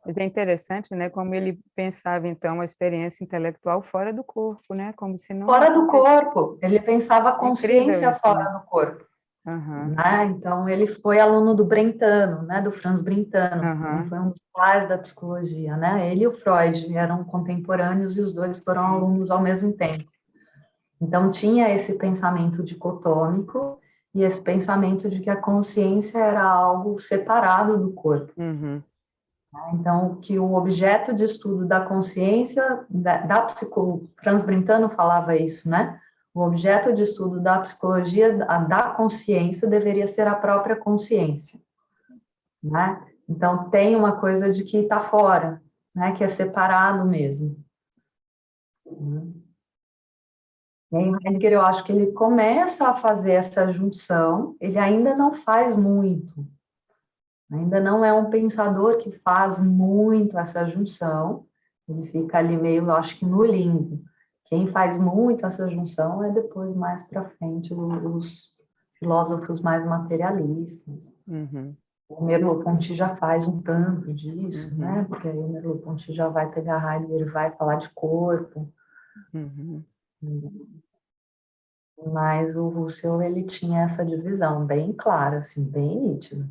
Mas é interessante, né, como ele pensava, então, a experiência intelectual fora do corpo, né, como se não... Fora do corpo, ele pensava a Incrível consciência isso, fora né? do corpo. Uhum. Né? Então, ele foi aluno do Brentano, né? Do Franz Brentano, Uhum. foi um dos pais da psicologia, né? Ele e o Freud eram contemporâneos e os dois foram alunos ao mesmo tempo. Então, tinha esse pensamento dicotômico e esse pensamento de que a consciência era algo separado do corpo. Uhum. Então, que o objeto de estudo da consciência, Franz Brentano falava isso, né? O objeto de estudo da psicologia da consciência deveria ser a própria consciência, né? Então, tem uma coisa de que está fora, né? Que é separado mesmo. E aí, Heidegger, eu acho que ele começa a fazer essa junção, ele ainda não faz muito, ainda não é um pensador que faz muito essa junção, ele fica ali meio, eu acho que no limbo. Quem faz muito essa junção é depois, mais para frente, os filósofos mais materialistas. Uhum. O Merleau-Ponty já faz um tanto disso, Uhum. né? Porque aí o Merleau-Ponty já vai pegar Heidegger e vai falar de corpo. Uhum. Mas o Russell, ele tinha essa divisão bem clara, assim, bem nítida.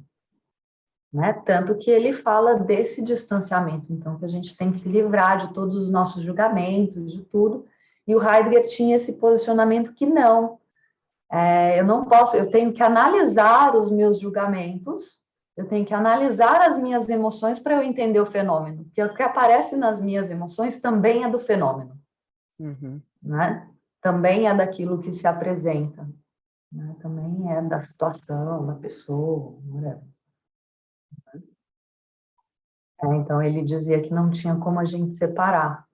Né? Tanto que ele fala desse distanciamento, então, que a gente tem que se livrar de todos os nossos julgamentos, de tudo, e o Heidegger tinha esse posicionamento que não, eu não posso, eu tenho que analisar os meus julgamentos, eu tenho que analisar as minhas emoções para eu entender o fenômeno, porque o que aparece nas minhas emoções também é do fenômeno, Uhum. né? Também é daquilo que se apresenta, né? Também é da situação, da pessoa, whatever. Então, ele dizia que não tinha como a gente separar.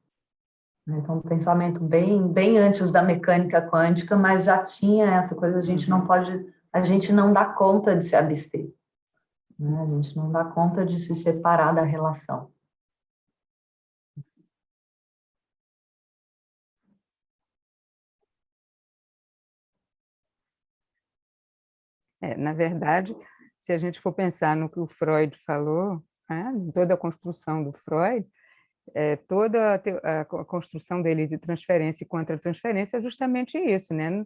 Então, um pensamento bem antes da mecânica quântica, mas já tinha essa coisa, a gente não pode, a gente não dá conta de se abster. Né? A gente não dá conta de se separar da relação. Na verdade, se a gente for pensar no que o Freud falou, né, em toda a construção do Freud, toda a construção dele de transferência e contra-transferência é justamente isso, né?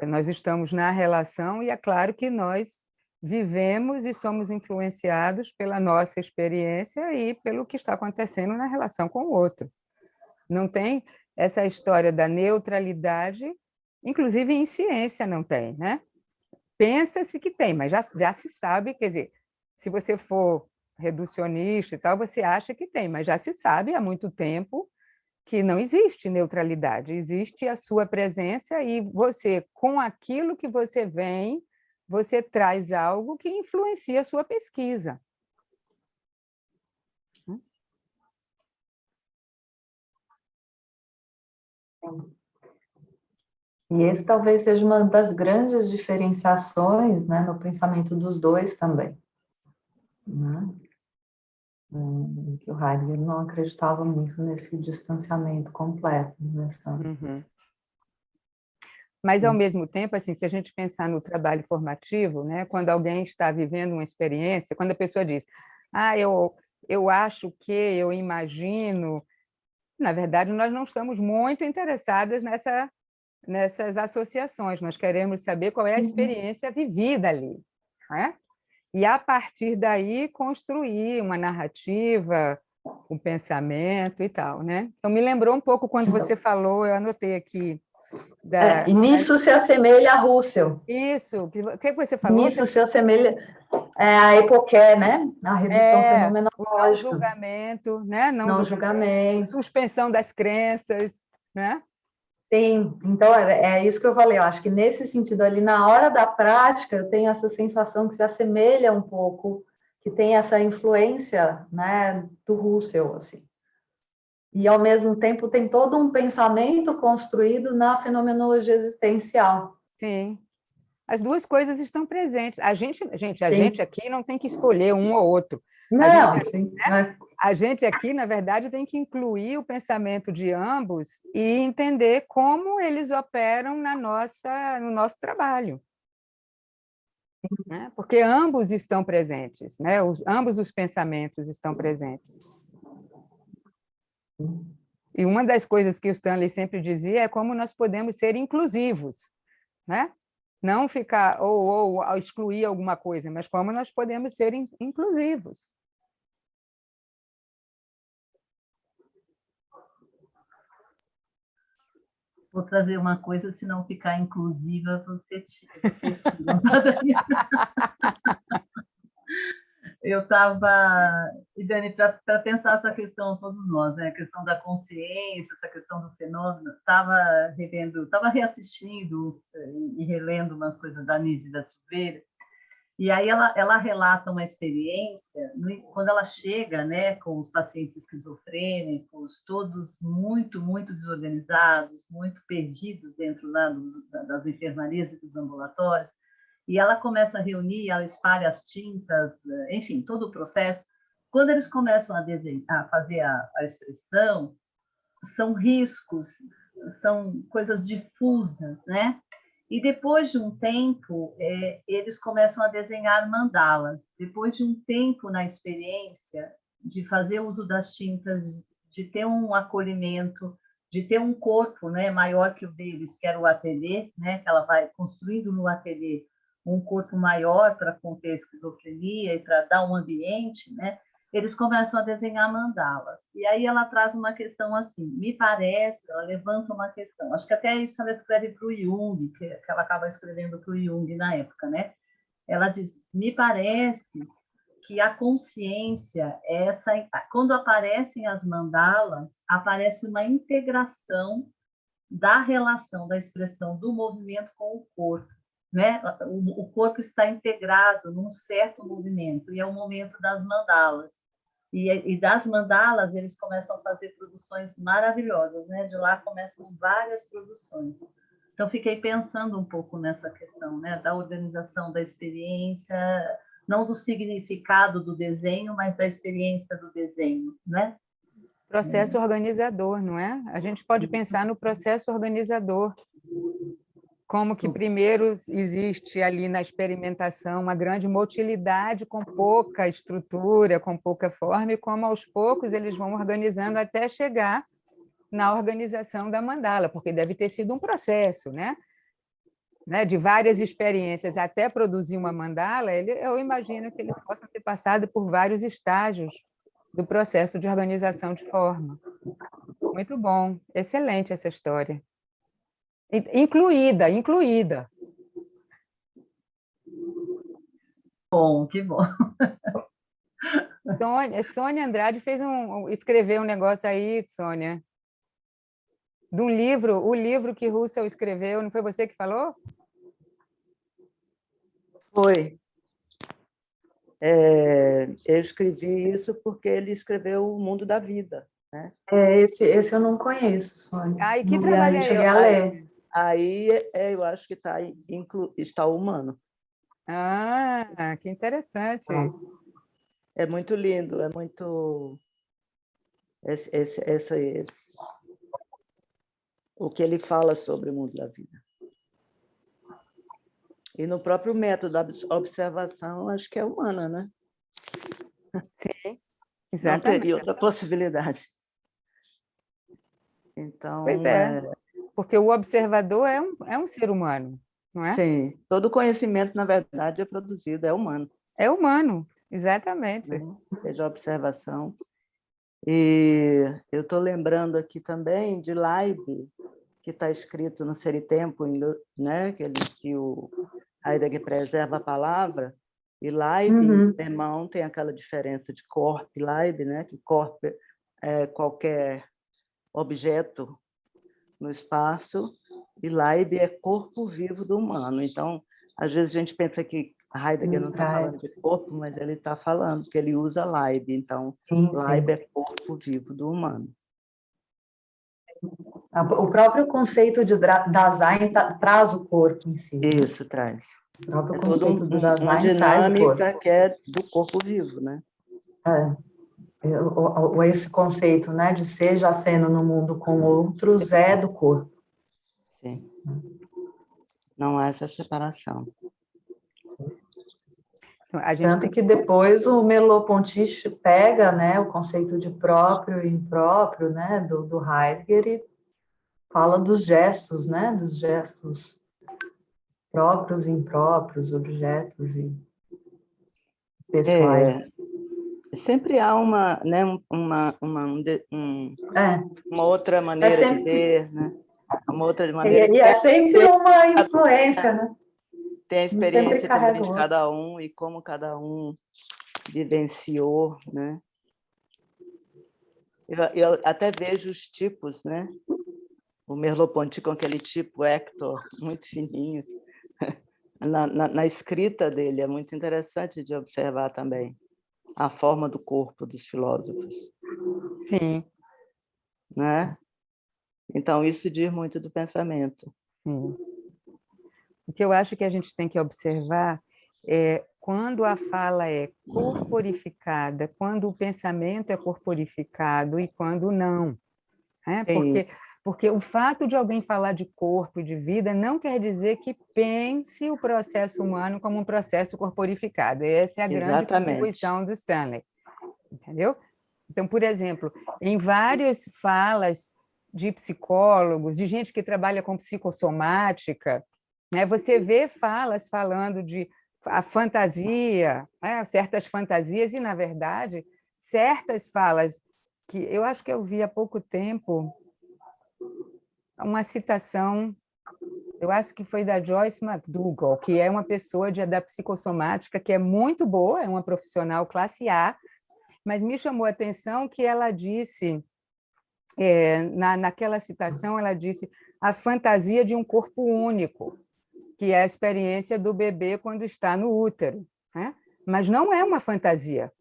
Nós estamos na relação e é claro que nós vivemos e somos influenciados pela nossa experiência e pelo que está acontecendo na relação com o outro. Não tem essa história da neutralidade, inclusive em ciência não tem, né? Pensa-se que tem, mas já se sabe, quer dizer, se você for reducionista e tal, você acha que tem, mas já se sabe há muito tempo que não existe neutralidade, existe a sua presença e você, com aquilo que você vem, você traz algo que influencia a sua pesquisa. E esse talvez seja uma das grandes diferenciações, né, no pensamento dos dois também. Né? Que o Heidegger não acreditava muito nesse distanciamento completo. Nessa... Mas, ao mesmo tempo, assim, se a gente pensar no trabalho formativo, né, quando alguém está vivendo uma experiência, quando a pessoa diz, eu acho que, eu imagino, na verdade, nós não estamos muito interessadas nessas associações, nós queremos saber qual é a experiência vivida ali, né? E, a partir daí, construir uma narrativa, um pensamento e tal, né? Então, me lembrou um pouco quando você falou, eu anotei aqui. E nisso se assemelha a Russell. Isso, o que você falou? Nisso se assemelha a Epoché, né? A redução fenomenológica. O não julgamento, né? Não julgamento. Suspensão das crenças, né? Sim, então é isso que eu falei. Eu acho que nesse sentido ali, na hora da prática, eu tenho essa sensação que se assemelha um pouco, que tem essa influência, né, do Russell, assim. E, ao mesmo tempo, tem todo um pensamento construído na fenomenologia existencial. Sim. As duas coisas estão presentes. A gente Sim. aqui não tem que escolher um ou outro. Não, sim. A gente aqui, na verdade, tem que incluir o pensamento de ambos e entender como eles operam no nosso trabalho. Né? Porque ambos estão presentes, né? Ambos os pensamentos estão presentes. E uma das coisas que o Stanley sempre dizia é como nós podemos ser inclusivos, né? Não ficar ou excluir alguma coisa, mas como nós podemos ser inclusivos. Vou trazer uma coisa, se não ficar inclusiva, você tira. Eu estava, e Dani, para pensar essa questão, todos nós, né? A questão da consciência, essa questão do fenômeno, estava reassistindo e relendo umas coisas da Nise da Silveira, e aí ela relata uma experiência, quando ela chega, né, com os pacientes esquizofrênicos, todos muito, muito desorganizados, muito perdidos dentro lá das enfermarias e dos ambulatórios, e ela começa a reunir, ela espalha as tintas, enfim, todo o processo. Quando eles começam a fazer a expressão, são riscos, são coisas difusas, né? E depois de um tempo, eles começam a desenhar mandalas. Depois de um tempo na experiência de fazer uso das tintas, de ter um acolhimento, de ter um corpo, né, maior que o deles, que era o ateliê, né, que ela vai construindo no ateliê um corpo maior para conter a esquizofrenia e para dar um ambiente, né? Eles começam a desenhar mandalas. E aí ela traz uma questão assim, me parece, ela levanta uma questão, acho que até isso ela escreve para o Jung, que ela acaba escrevendo para o Jung na época, né? Ela diz, me parece que a consciência, quando aparecem as mandalas, aparece uma integração da relação da expressão do movimento com o corpo, né? O corpo está integrado num certo movimento, e é o momento das mandalas. E das mandalas, eles começam a fazer produções maravilhosas, né? De lá começam várias produções. Então, fiquei pensando um pouco nessa questão, né? Da organização da experiência, não do significado do desenho, mas da experiência do desenho, né? Processo organizador, não é? A gente pode pensar no processo organizador, como que primeiro existe ali na experimentação uma grande motilidade com pouca estrutura, com pouca forma, e como aos poucos eles vão organizando até chegar na organização da mandala, porque deve ter sido um processo, né? De várias experiências até produzir uma mandala, eu imagino que eles possam ter passado por vários estágios do processo de organização de forma. Muito bom, excelente essa história. Incluída. Bom, que bom. Sônia Andrade escreveu um negócio aí, Sônia, de um livro, o livro que Russell escreveu, não foi você que falou? Foi. Eu escrevi isso porque ele escreveu O Mundo da Vida, né? Esse eu não conheço, Sônia. E que trabalho é cheguei a ler. Aí eu acho que está humano. Ah, que interessante. É muito lindo, é muito... o que ele fala sobre o mundo da vida. E no próprio método da observação, acho que é humana, né? Sim, exatamente. Não teria outra possibilidade. Então, pois é, porque o observador é um ser humano, não é? Sim, todo conhecimento, na verdade, é produzido, é humano. É humano, exatamente. Seja observação. E eu estou lembrando aqui também de Leib, que está escrito no Ser e Tempo, né? que o Heidegger preserva a palavra, e Leib, em alemão, tem aquela diferença de Corp e Leib, né? Que Corp é qualquer objeto no espaço, e Leib é corpo vivo do humano. Então, às vezes a gente pensa que Heidegger não está falando de corpo, mas ele está falando que ele usa Leib. Então, Leib é corpo vivo do humano. O próprio conceito de Dasein traz o corpo em si. Isso, traz. O próprio toda conceito do Dasein uma traz o corpo. dinâmica que é do corpo vivo, né? Esse conceito, né, de seja sendo no mundo com outros é do corpo. Sim. Não há essa separação. Tanto que depois o Merleau-Ponty pega, né, o conceito de próprio e impróprio, né, do Heidegger e fala dos gestos, né, dos gestos próprios e impróprios, objetos e pessoais. Sempre há uma outra maneira de ver, né? Uma outra maneira e é sempre uma influência, né? Tem a experiência também de cada um e como cada um vivenciou, né? Eu até vejo os tipos, né? O Merleau-Ponty com aquele tipo Hector, muito fininho. Na escrita dele é muito interessante de observar também a forma do corpo dos filósofos. Sim. Né? Então, isso diz muito do pensamento. Sim. O que eu acho que a gente tem que observar é quando a fala é corporificada, quando o pensamento é corporificado e quando não. Né? Porque o fato de alguém falar de corpo e de vida não quer dizer que pense o processo humano como um processo corporificado. Essa é a grande contribuição do Stanley. Entendeu? Então, por exemplo, em várias falas de psicólogos, de gente que trabalha com psicossomática, né, você vê falas falando de a fantasia, né, certas fantasias, e, na verdade, certas falas que eu acho que eu vi há pouco tempo uma citação, eu acho que foi da Joyce McDougall, que é uma pessoa da psicossomática que é muito boa, é uma profissional classe A, mas me chamou a atenção que ela disse, naquela citação, ela disse a fantasia de um corpo único, que é a experiência do bebê quando está no útero. Né? Mas não é uma fantasia,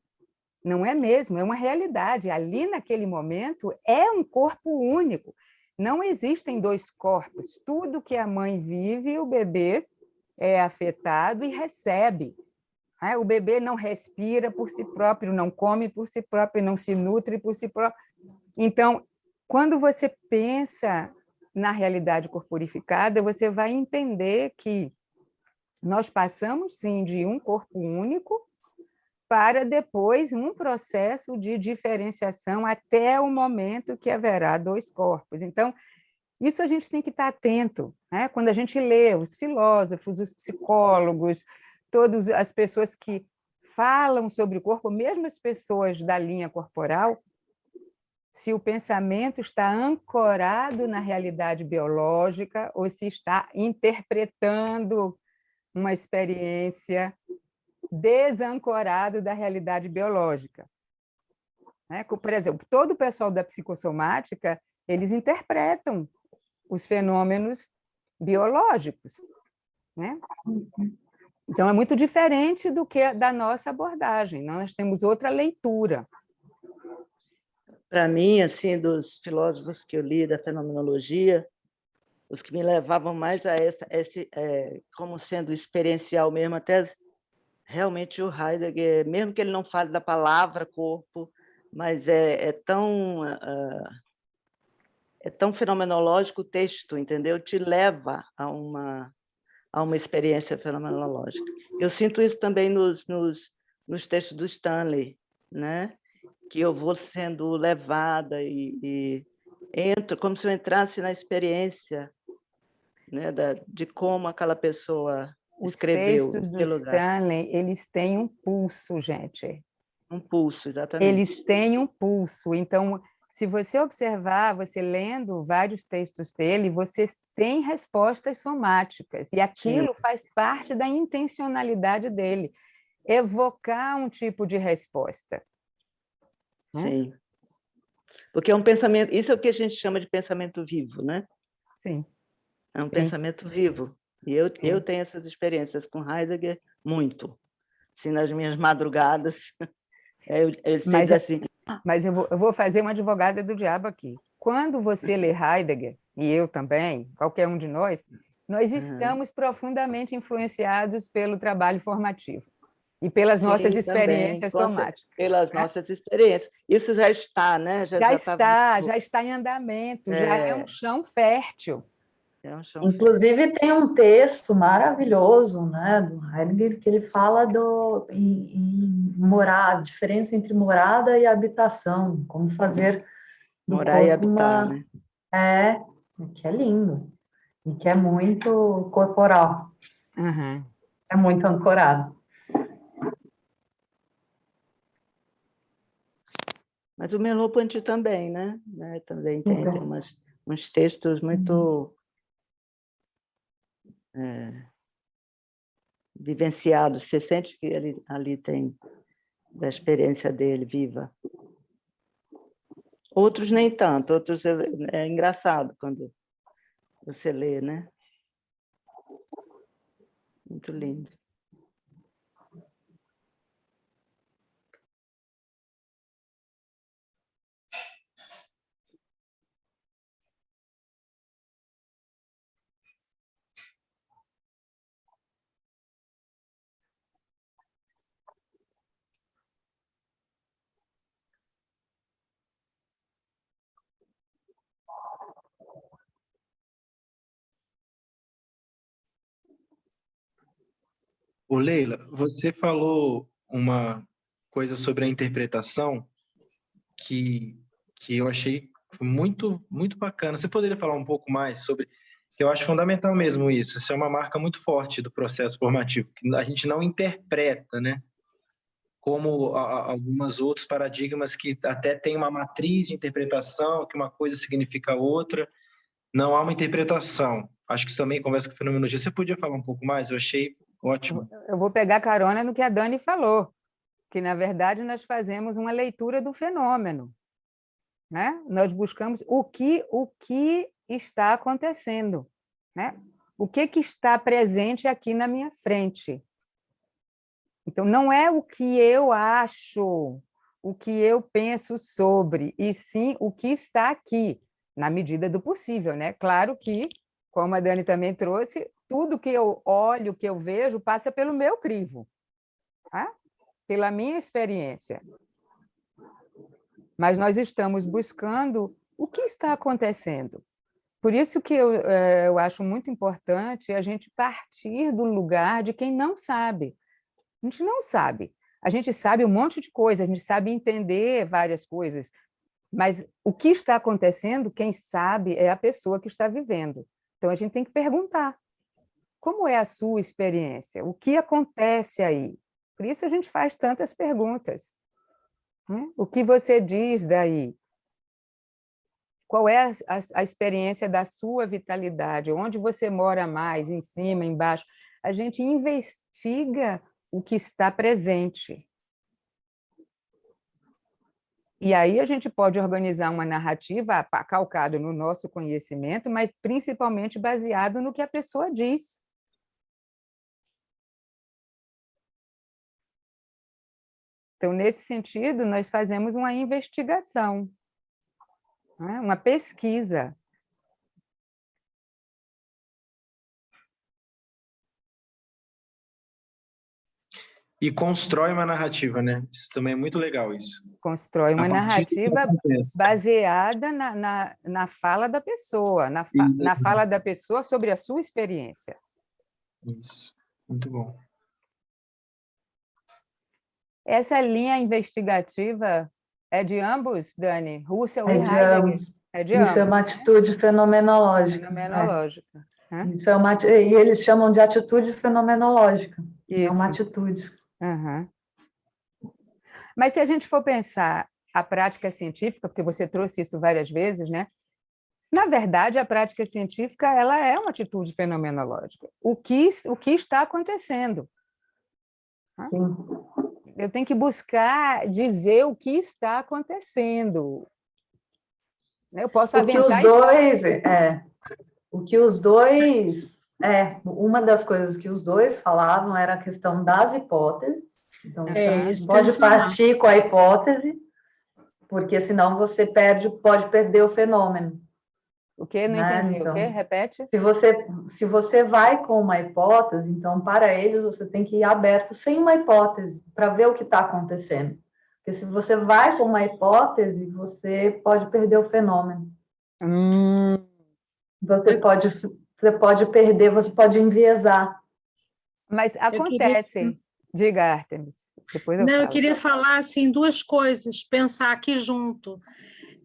não é mesmo, é uma realidade. Ali, naquele momento, é um corpo único. Não existem dois corpos. Tudo que a mãe vive, o bebê é afetado e recebe. O bebê não respira por si próprio, não come por si próprio, não se nutre por si próprio. Então, quando você pensa na realidade corporificada, você vai entender que nós passamos, sim, de um corpo único para depois um processo de diferenciação até o momento que haverá dois corpos. Então, isso a gente tem que estar atento, né? Quando a gente lê os filósofos, os psicólogos, todas as pessoas que falam sobre o corpo, mesmo as pessoas da linha corporal, se o pensamento está ancorado na realidade biológica ou se está interpretando uma experiência desancorado da realidade biológica. Por exemplo, todo o pessoal da psicossomática, eles interpretam os fenômenos biológicos. Né? Então, é muito diferente do que da nossa abordagem. Nós temos outra leitura. Para mim, assim, dos filósofos que eu li da fenomenologia, os que me levavam mais a como sendo experiencial mesmo, até realmente o Heidegger, mesmo que ele não fale da palavra corpo, mas é tão fenomenológico o texto, entendeu? Te leva a uma experiência fenomenológica. Eu sinto isso também nos textos do Stanley, né? Que eu vou sendo levada e entro, como se eu entrasse na experiência, né, de como aquela pessoa escreveu. Os textos do Stanley, eles têm um pulso, gente. Um pulso, exatamente. Eles têm um pulso. Então, se você observar, você lendo vários textos dele, você tem respostas somáticas, e aquilo Sim. faz parte da intencionalidade dele, evocar um tipo de resposta. Sim. Porque é um pensamento, isso é o que a gente chama de pensamento vivo, né? Sim. É um Sim. pensamento vivo. E eu tenho essas experiências com Heidegger muito. Assim, nas minhas madrugadas, ele Mas, diz assim, mas eu vou fazer uma advogada do diabo aqui. Quando você lê Heidegger, e eu também, qualquer um de nós estamos profundamente influenciados pelo trabalho formativo e pelas nossas sim, também, experiências somáticas. pelas nossas experiências. Isso já está, né? Já está em andamento, já é um chão fértil. É um chão Inclusive, tem um texto maravilhoso, né, do Heidegger, que ele fala em morar, a diferença entre morada e habitação, como fazer do morar e corpo habitar, né? que é lindo, e que é muito corporal, Uhum. é muito ancorado. Mas o Merleau-Ponty também, né? Também tem uns textos muito vivenciados. Você sente que ele ali tem da experiência dele viva. Outros nem tanto, outros é engraçado quando você lê, né? Muito lindo. Ô, Leila, você falou uma coisa sobre a interpretação que, que eu achei muito, muito bacana. Você poderia falar um pouco mais sobre, que eu acho fundamental mesmo isso. Isso é uma marca muito forte do processo formativo, que a gente não interpreta, né? Como alguns outros paradigmas que até tem uma matriz de interpretação, que uma coisa significa outra, não há uma interpretação. Acho que isso também conversa com fenomenologia. Você podia falar um pouco mais? Eu achei ótimo. Eu vou pegar carona no que a Dani falou, que, na verdade, nós fazemos uma leitura do fenômeno, né? Nós buscamos o que está acontecendo, né? O que está presente aqui na minha frente. Então, não é o que eu acho, o que eu penso sobre, e sim o que está aqui, na medida do possível, né? Claro que, como a Dani também trouxe, tudo que eu olho, que eu vejo, passa pelo meu crivo, tá? Pela minha experiência. Mas nós estamos buscando o que está acontecendo. Por isso que eu acho muito importante a gente partir do lugar de quem não sabe. A gente não sabe. A gente sabe um monte de coisa, a gente sabe entender várias coisas, mas o que está acontecendo, quem sabe é a pessoa que está vivendo. Então, a gente tem que perguntar, como é a sua experiência? O que acontece aí? Por isso a gente faz tantas perguntas. Né? O que você diz daí? Qual é a experiência da sua vitalidade? Onde você mora mais, em cima, embaixo? A gente investiga o que está presente. E aí a gente pode organizar uma narrativa calcada no nosso conhecimento, mas principalmente baseado no que a pessoa diz. Então, nesse sentido, nós fazemos uma investigação, né? Uma pesquisa. E constrói uma narrativa, né? Isso também é muito legal, isso. Constrói uma A partir do que narrativa acontece. baseada na fala da pessoa, na fala da pessoa sobre a sua experiência. Isso, muito bom. Essa linha investigativa é de ambos, Dani? Russell e De Heidegger? ambos. É de Isso ambos, é uma né? atitude fenomenológica. Fenomenológica. Né? Isso é e eles chamam de atitude fenomenológica. É uma Isso. atitude. Uhum. Mas se a gente for pensar a prática científica, porque você trouxe isso várias vezes, né? Na verdade, a prática científica ela é uma atitude fenomenológica. O que está acontecendo? Sim. Eu tenho que buscar dizer o que está acontecendo. Eu posso Porque os aventar dois, O que os dois... uma das coisas que os dois falavam era a questão das hipóteses. Então, Isso você que eu ia pode falar. partir com a hipótese, porque senão você pode perder o fenômeno. O quê? Não Né? entendi. Então, O quê? Repete. se você vai com uma hipótese, então, para eles, você tem que ir aberto sem uma hipótese, para ver o que está acontecendo. Porque se você vai com uma hipótese, você pode perder o fenômeno. Você pode perder, você pode enviesar. Mas acontece. Diga, Ártemis. Depois eu Não, falo. eu queria falar assim, duas coisas, pensar aqui junto.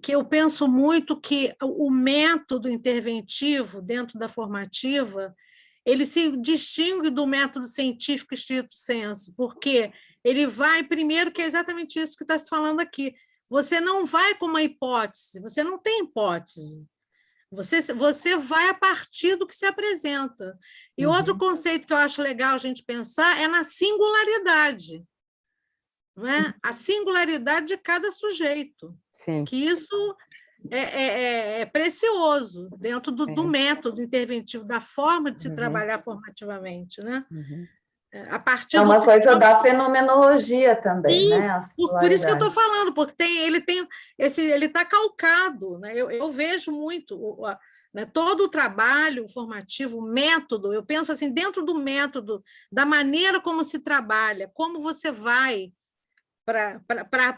Que eu penso muito que o método interventivo dentro da formativa, ele se distingue do método científico estrito sensu, porque ele vai, primeiro, que é exatamente isso que está se falando aqui, você não vai com uma hipótese, você não tem hipótese, você vai a partir do que se apresenta. E outro conceito que eu acho legal a gente pensar é na singularidade, não é? A singularidade de cada sujeito. Sim. Que isso é precioso dentro do método interventivo, da forma de se trabalhar formativamente, né? A partir É uma do coisa da fenomenologia também, Sim, né? por isso que eu estou falando, porque ele está calcado, né? Eu vejo muito né, todo o trabalho formativo, o método, eu penso assim, dentro do método, da maneira como se trabalha, como você vai para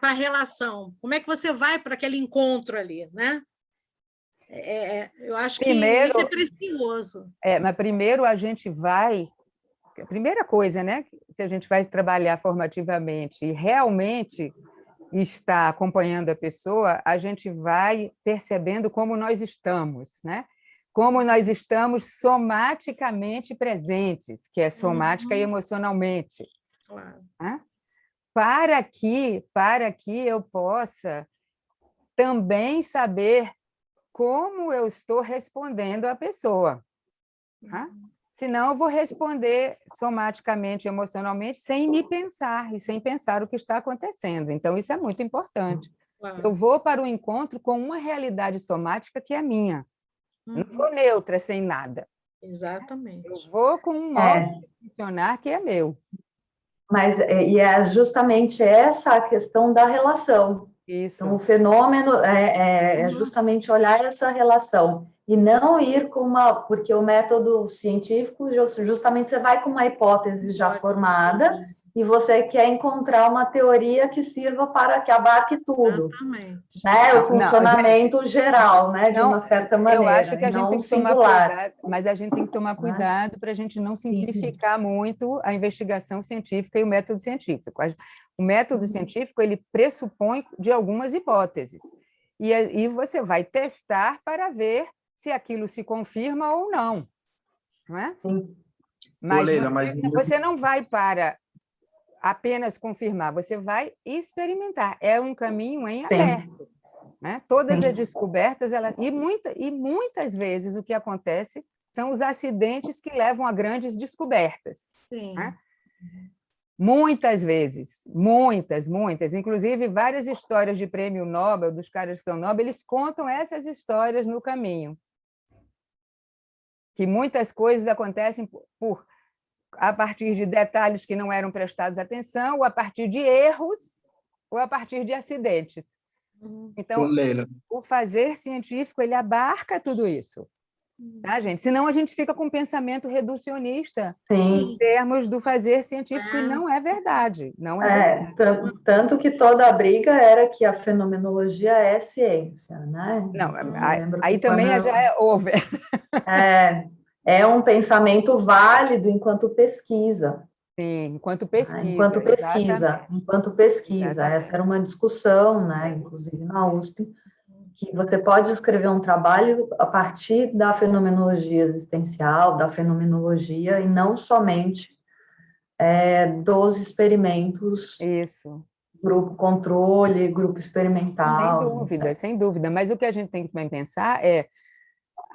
a relação, como é que você vai para aquele encontro ali, né? Eu acho que isso é precioso. Mas primeiro a gente vai... A primeira coisa, né? Se a gente vai trabalhar formativamente e realmente está acompanhando a pessoa, a gente vai percebendo como nós estamos, né? Como nós estamos somaticamente presentes, que é somática e emocionalmente. Claro. Né? Para que eu possa também saber como eu estou respondendo à pessoa. Né? Senão, eu vou responder somaticamente, emocionalmente, sem me pensar e sem pensar o que está acontecendo. Então, isso é muito importante. Claro. Eu vou para o encontro com uma realidade somática que é minha. Não vou neutra, sem nada. Exatamente. Eu vou com um modo de funcionar que é meu. Mas é justamente essa a questão da relação. Isso. Então, o fenômeno é justamente olhar essa relação e não ir com porque o método científico, justamente você vai com uma hipótese já formada e você quer encontrar uma teoria que sirva para que abarque tudo. Exatamente. Né? O funcionamento geral, né? De uma certa maneira. Eu acho que a gente não tem que singular. tomar cuidado, mas a gente tem que tomar cuidado para a gente não simplificar muito a investigação científica e o método científico. O método científico ele pressupõe de algumas hipóteses e você vai testar para ver se aquilo se confirma ou não, não é? Mas, Leila, você não vai para apenas confirmar, você vai experimentar. É um caminho em aberto. Né? Todas as descobertas, e muitas vezes o que acontece são os acidentes que levam a grandes descobertas. Sim. Né? Muitas vezes, muitas. Inclusive, várias histórias de prêmio Nobel, dos caras que são Nobel, eles contam essas histórias no caminho. Que muitas coisas acontecem a partir de detalhes que não eram prestados atenção, ou a partir de erros, ou a partir de acidentes. Então, o fazer científico ele abarca tudo isso. Tá, gente? Senão a gente fica com um pensamento reducionista em termos do fazer científico, e não é verdade. Não é verdade. Tanto que toda a briga era que a fenomenologia é ciência, né? Não, aí também já é over. É um pensamento válido enquanto pesquisa. Sim, enquanto pesquisa. Enquanto pesquisa. Exatamente. Essa era uma discussão, né? Inclusive na USP, que você pode escrever um trabalho a partir da fenomenologia existencial, da fenomenologia, e não somente dos experimentos. Isso. Grupo controle, grupo experimental. Sem dúvida. Mas o que a gente tem que também pensar é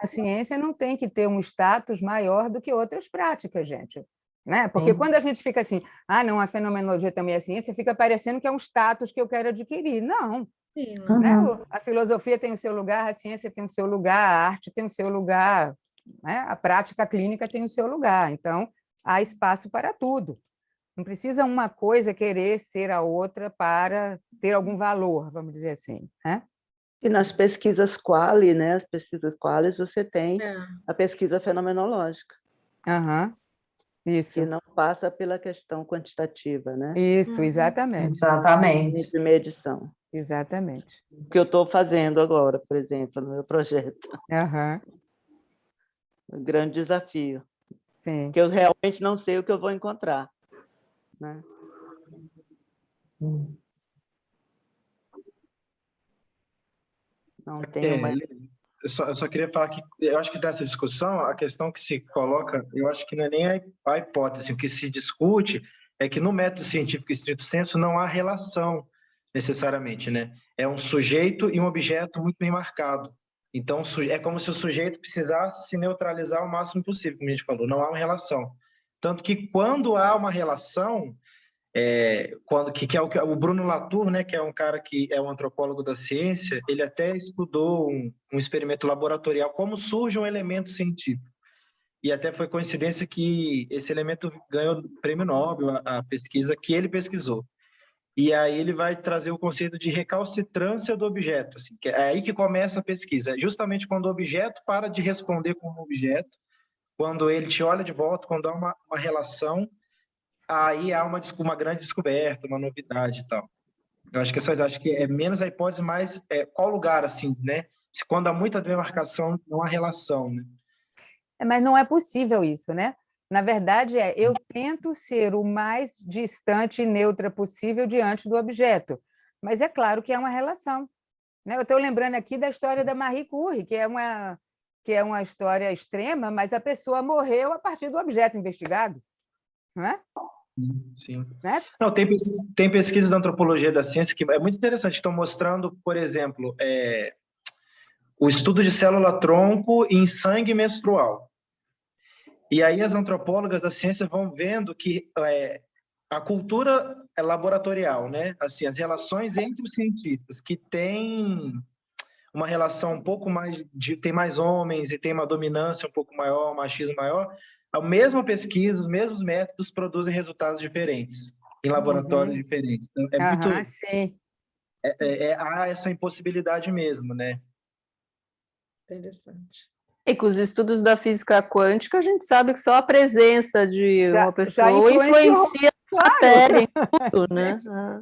a ciência não tem que ter um status maior do que outras práticas, gente. Né? Porque quando a gente fica assim, não, a fenomenologia também é ciência, fica parecendo que é um status que eu quero adquirir. Não. Né? A filosofia tem o seu lugar, a ciência tem o seu lugar, a arte tem o seu lugar. né? A prática clínica tem o seu lugar, então há espaço para tudo. Não precisa uma coisa querer ser a outra para ter algum valor, vamos dizer assim, né? E nas pesquisas quali, né, as pesquisas qualis, você tem É. a pesquisa fenomenológica, Isso. que não passa pela questão quantitativa, né? Isso, exatamente. Exatamente. De medição. Exatamente. O que eu estou fazendo agora, por exemplo, no meu projeto. Um grande desafio. Sim. Que eu realmente não sei o que eu vou encontrar, né? Não tenho mais... Eu só queria falar que eu acho que nessa discussão, a questão que se coloca, eu acho que não é nem a hipótese, o que se discute é que no método científico estrito sensu não há relação necessariamente, né? É um sujeito e um objeto muito bem marcado. Então, é como se o sujeito precisasse se neutralizar o máximo possível, como a gente falou, não há uma relação. Tanto que quando há uma relação, que é o Bruno Latour, né, que é um cara que é um antropólogo da ciência, ele até estudou um experimento laboratorial, como surge um elemento científico. E até foi coincidência que esse elemento ganhou o prêmio Nobel, a pesquisa que ele pesquisou. E aí ele vai trazer o conceito de recalcitrância do objeto, assim, que é aí que começa a pesquisa. É justamente quando o objeto para de responder como objeto, quando ele te olha de volta, quando há uma relação, aí há uma grande descoberta, uma novidade e tal. Eu acho que é menos a hipótese, mais qual lugar, assim, né? Quando há muita demarcação, não há relação, né? Mas não é possível isso, né? Na verdade, eu tento ser o mais distante e neutra possível diante do objeto, mas é claro que é uma relação, né? Eu estou lembrando aqui da história da Marie Curie, que é uma história extrema, mas a pessoa morreu a partir do objeto investigado, não é? Sim. Né? Não, tem pesquisas da antropologia da ciência que é muito interessante, estão mostrando, por exemplo, o estudo de célula-tronco em sangue menstrual. E aí as antropólogas da ciência vão vendo que a cultura laboratorial, né? Assim, as relações entre os cientistas que têm uma relação um pouco mais tem mais homens e tem uma dominância um pouco maior, um machismo maior, a mesma pesquisa, os mesmos métodos produzem resultados diferentes em laboratórios diferentes. Então, sim. Há essa impossibilidade mesmo, né? Interessante. E com os estudos da física quântica, a gente sabe que só a presença de uma pessoa influencia a matéria em tudo, né?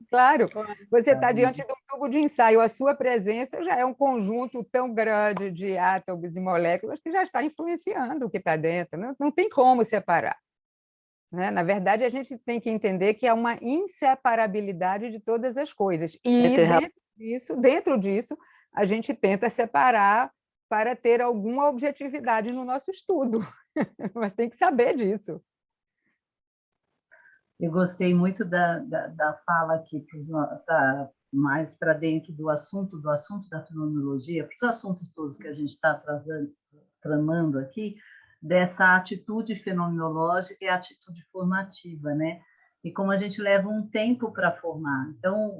Claro, você está diante de um tubo de ensaio, a sua presença já é um conjunto tão grande de átomos e moléculas que já está influenciando o que está dentro, né? Não tem como separar, né? Na verdade, a gente tem que entender que há uma inseparabilidade de todas as coisas, e dentro disso, a gente tenta separar para ter alguma objetividade no nosso estudo, mas tem que saber disso. Eu gostei muito da fala aqui, mais para dentro do assunto da fenomenologia, para os assuntos todos que a gente está tramando aqui, dessa atitude fenomenológica e atitude formativa, né? E como a gente leva um tempo para formar. Então,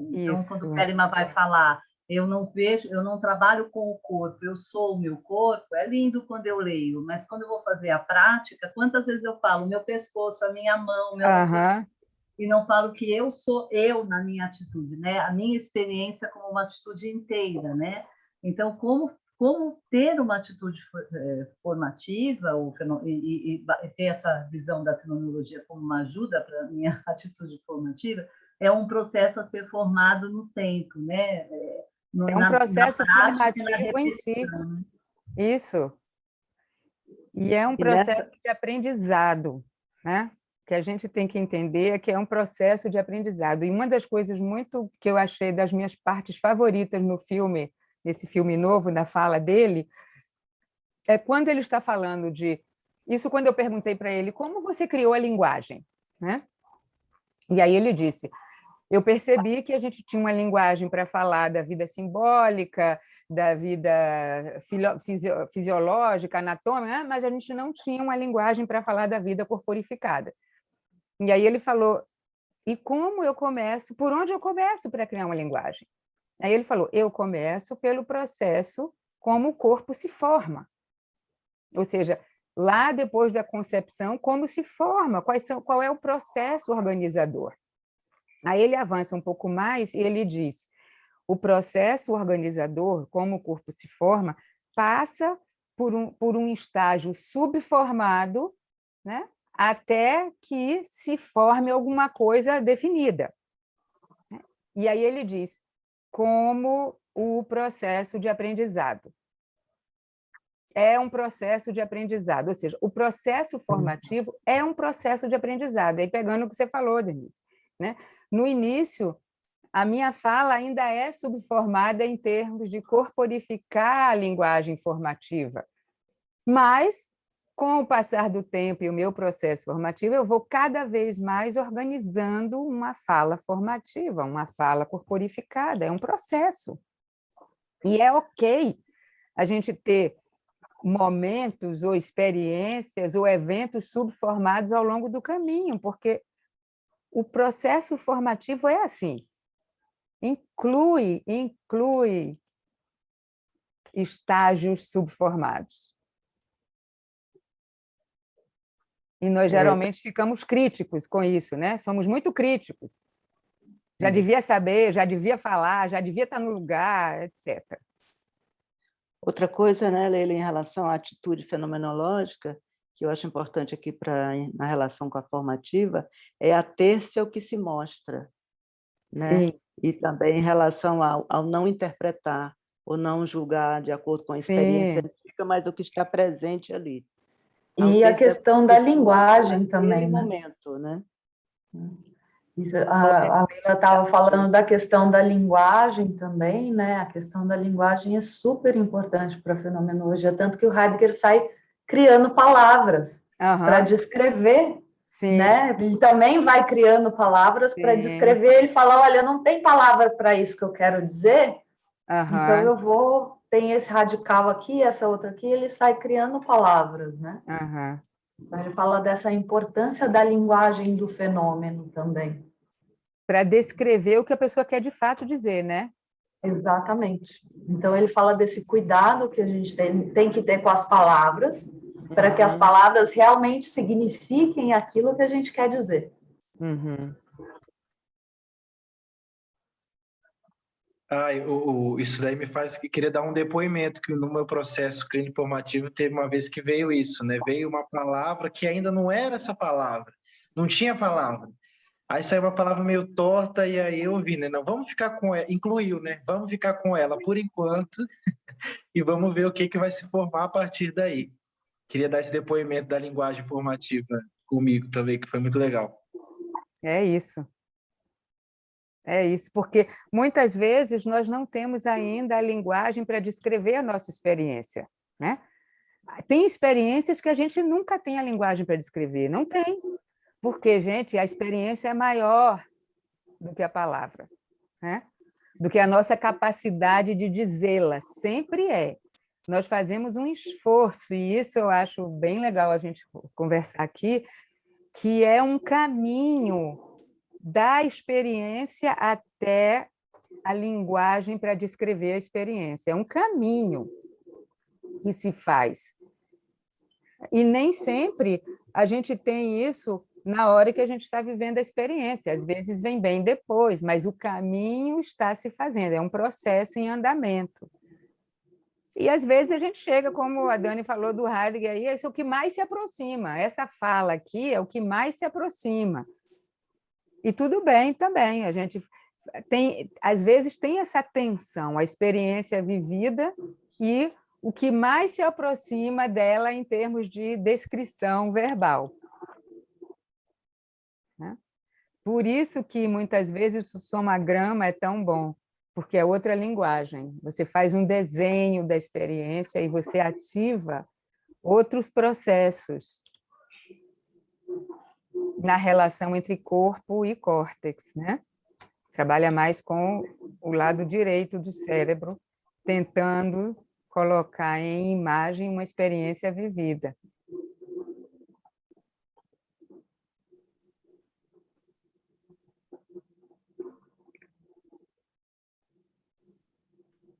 quando o Kellyman vai falar, eu não trabalho com o corpo, eu sou o meu corpo, é lindo quando eu leio, mas quando eu vou fazer a prática, quantas vezes eu falo meu pescoço, a minha mão, meu e não falo que eu sou eu na minha atitude, né? A minha experiência como uma atitude inteira, né? Então, como ter uma atitude formativa e ter essa visão da fenomenologia como uma ajuda para a minha atitude formativa é um processo a ser formado no tempo, né? É um processo formativo em si. Né? Isso. E é um processo de aprendizado, né? Que a gente tem que entender que é um processo de aprendizado. E uma das coisas muito que eu achei das minhas partes favoritas no filme, nesse filme novo, na fala dele, é quando ele está falando de... Isso quando eu perguntei para ele, como você criou a linguagem? Né? E aí ele disse, eu percebi que a gente tinha uma linguagem para falar da vida simbólica, da vida fisiológica, anatômica, mas a gente não tinha uma linguagem para falar da vida corporificada. E aí ele falou, e como eu começo, por onde eu começo para criar uma linguagem? Aí ele falou, eu começo pelo processo como o corpo se forma. Ou seja, lá depois da concepção, como se forma, qual é o processo organizador. Aí ele avança um pouco mais e ele diz: o processo organizador, como o corpo se forma, passa por um estágio subformado, né, até que se forme alguma coisa definida. E aí ele diz, como o processo de aprendizado. É um processo de aprendizado, ou seja, o processo formativo é um processo de aprendizado. Aí pegando o que você falou, Denise, né? No início, a minha fala ainda é subformada em termos de corporificar a linguagem formativa, mas, com o passar do tempo e o meu processo formativo, eu vou cada vez mais organizando uma fala formativa, uma fala corporificada, é um processo. E é ok a gente ter momentos ou experiências ou eventos subformados ao longo do caminho, porque o processo formativo é assim, inclui estágios subformados. E nós geralmente ficamos críticos com isso, né? Somos muito críticos. Já devia saber, já devia falar, já devia estar no lugar, etc. Outra coisa, né, Leila, em relação à atitude fenomenológica, que eu acho importante aqui na relação com a formativa, é ater-se ao que se mostra, né? Sim. E também em relação ao não interpretar, ou não julgar de acordo com a experiência antiga, mas o que está presente ali. E a questão da linguagem também, né? Momento, né? Isso, a Leila estava falando da questão da linguagem também, né? A questão da linguagem é super importante para a fenomenologia, tanto que o Heidegger sai criando palavras para descrever, né? Ele também vai criando palavras para descrever. Ele fala: olha, não tem palavra para isso que eu quero dizer, então eu vou. Tem esse radical aqui, essa outra aqui, ele sai criando palavras, né? Então, ele fala dessa importância da linguagem do fenômeno também. Para descrever o que a pessoa quer de fato dizer, né? Exatamente. Então, ele fala desse cuidado que a gente tem que ter com as palavras, para que as palavras realmente signifiquem aquilo que a gente quer dizer. Isso daí me faz querer dar um depoimento, que no meu processo clínico formativo teve uma vez que veio isso, né? Veio uma palavra que ainda não era essa palavra, não tinha palavra. Aí saiu uma palavra meio torta e aí eu vi, né? Não, vamos ficar com ela, incluiu, né? Vamos ficar com ela por enquanto e vamos ver o que vai se formar a partir daí. Queria dar esse depoimento da linguagem formativa comigo também, que foi muito legal. É isso. É isso, porque muitas vezes nós não temos ainda a linguagem para descrever a nossa experiência, né? Tem experiências que a gente nunca tem a linguagem para descrever, não tem, porque, gente, a experiência é maior do que a palavra, né? Do que a nossa capacidade de dizê-la, sempre é. Nós fazemos um esforço, e isso eu acho bem legal a gente conversar aqui, que é um caminho da experiência até a linguagem para descrever a experiência. É um caminho que se faz. E nem sempre a gente tem isso na hora que a gente está vivendo a experiência. Às vezes vem bem depois, mas o caminho está se fazendo, é um processo em andamento. E às vezes a gente chega, como a Dani falou do Heidegger, aí, isso é o que mais se aproxima. Essa fala aqui é o que mais se aproxima. E tudo bem também, a gente tem, às vezes tem essa tensão, a experiência vivida e o que mais se aproxima dela em termos de descrição verbal. Né? Por isso que muitas vezes o somagrama é tão bom, porque é outra linguagem. Você faz um desenho da experiência e você ativa outros processos na relação entre corpo e córtex, né? Trabalha mais com o lado direito do cérebro, tentando colocar em imagem uma experiência vivida.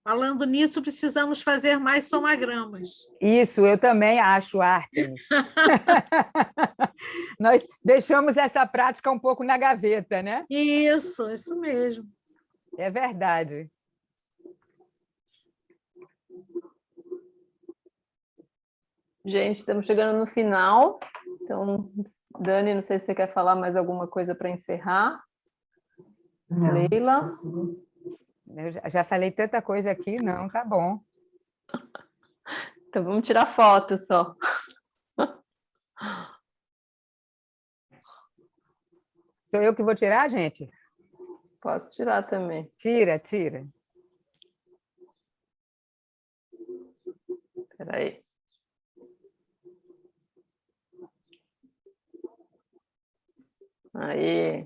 Falando nisso, precisamos fazer mais somagramas. Isso, eu também acho, Artemis. Nós deixamos essa prática um pouco na gaveta, né? Isso mesmo. É verdade. Gente, estamos chegando no final. Então, Dani, não sei se você quer falar mais alguma coisa para encerrar. Não. Leila? Eu já falei tanta coisa aqui, não, tá bom. Então, vamos tirar foto só. Sou eu que vou tirar, gente? Posso tirar também. Tira, tira. Espera aí. Aí.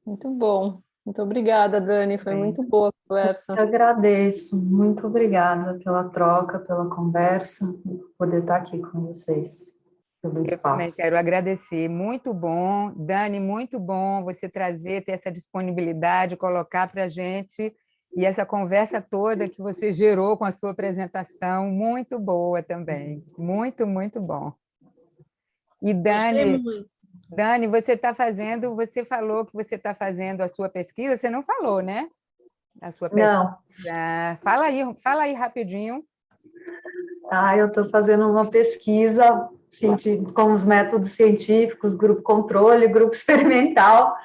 Muito bom. Muito obrigada, Dani. Foi muito boa a conversa. Eu agradeço. Muito obrigada pela troca, pela conversa, por poder estar aqui com vocês. Pelo Eu também espaço. quero agradecer. Muito bom. Dani, muito bom você trazer, ter essa disponibilidade, colocar para a gente. E essa conversa toda que você gerou com a sua apresentação, muito boa também. Muito, muito bom. E Gostei Dani, muito. Dani, você falou que você está fazendo a sua pesquisa, você não falou, né? A sua pesquisa. Não. Fala aí rapidinho. Eu estou fazendo uma pesquisa com os métodos científicos, grupo controle, grupo experimental,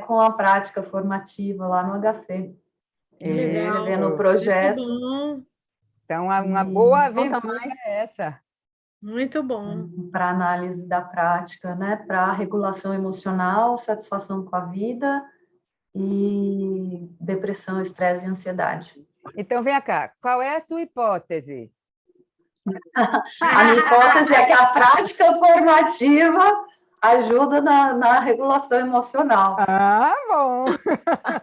com a prática formativa lá no HC. Legal. Escrevendo o projeto. Muito bom. Então, uma boa Conta aventura mais. é essa. Muito bom. Para análise da prática, né? Para regulação emocional, satisfação com a vida e depressão, estresse e ansiedade. Então, vem cá, qual é a sua hipótese? A minha hipótese é que a prática formativa ajuda na regulação emocional. Ah, bom!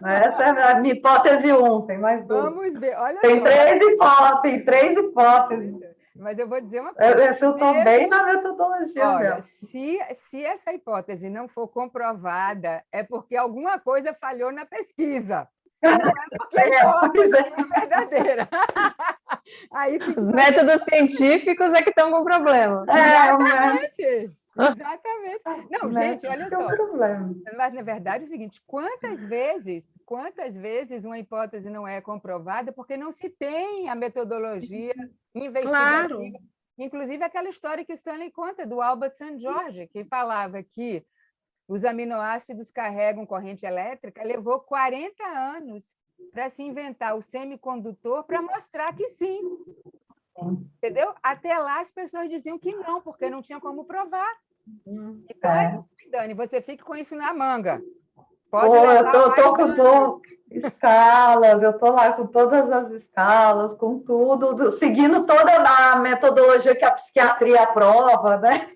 Essa é a minha hipótese 1, tem mais duas. Vamos ver, olha Tem só. três hipóteses. Mas eu vou dizer uma coisa. Eu estou bem na metodologia Olha, dela. se essa hipótese não for comprovada, é porque alguma coisa falhou na pesquisa. Não é porque a hipótese é verdadeira. Aí tem que Os métodos científicos é que estão com problema. Exatamente. Exatamente. Não, gente, olha Tem um só. problema. Mas, na verdade, é o seguinte, quantas vezes uma hipótese não é comprovada porque não se tem a metodologia investigativa. Claro. Inclusive, aquela história que o Stanley conta do Albert St. George, que falava que os aminoácidos carregam corrente elétrica, levou 40 anos para se inventar o semicondutor para mostrar que sim. Entendeu? Até lá as pessoas diziam que não, porque não tinha como provar. Então, Dani, você fica com isso na manga. Pode levar eu tô mais com escalas, eu estou lá com todas as escalas, com tudo, seguindo toda a metodologia que a psiquiatria aprova, né?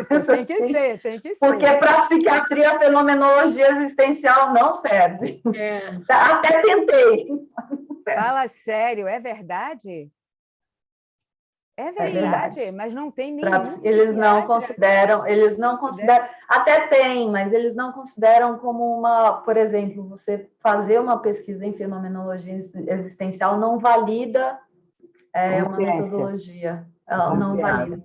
Isso, tem que assim. ser, tem que ser. Porque para a psiquiatria a fenomenologia existencial não serve. Até tentei. Fala sério, é verdade? É verdade, mas não tem nenhum. Eles não consideram, até tem, mas eles não consideram como uma, por exemplo, você fazer uma pesquisa em fenomenologia existencial não valida uma metodologia. Ela não valida.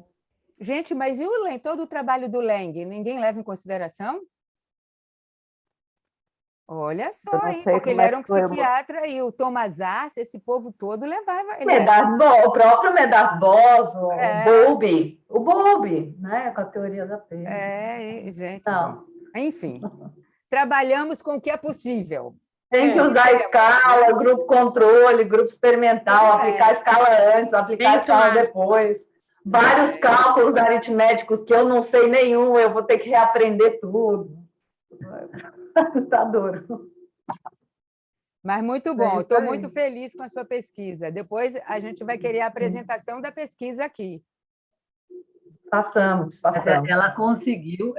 Gente, mas e todo o trabalho do Lang? Ninguém leva em consideração? Olha só, hein? Porque ele era um psiquiatra e o Thomas Arce, esse povo todo levava. O próprio Medard Boss, o Bowlby, né? Com a teoria da perda. Gente. Então. Enfim, trabalhamos com o que é possível. Tem que usar escala, grupo controle, grupo experimental, aplicar a escala antes, aplicar a escala depois. Vários cálculos aritméticos que eu não sei nenhum, eu vou ter que reaprender tudo. Tá duro. Mas muito bom, estou muito feliz com a sua pesquisa. Depois a gente vai querer a apresentação da pesquisa aqui. Façamos. Ela conseguiu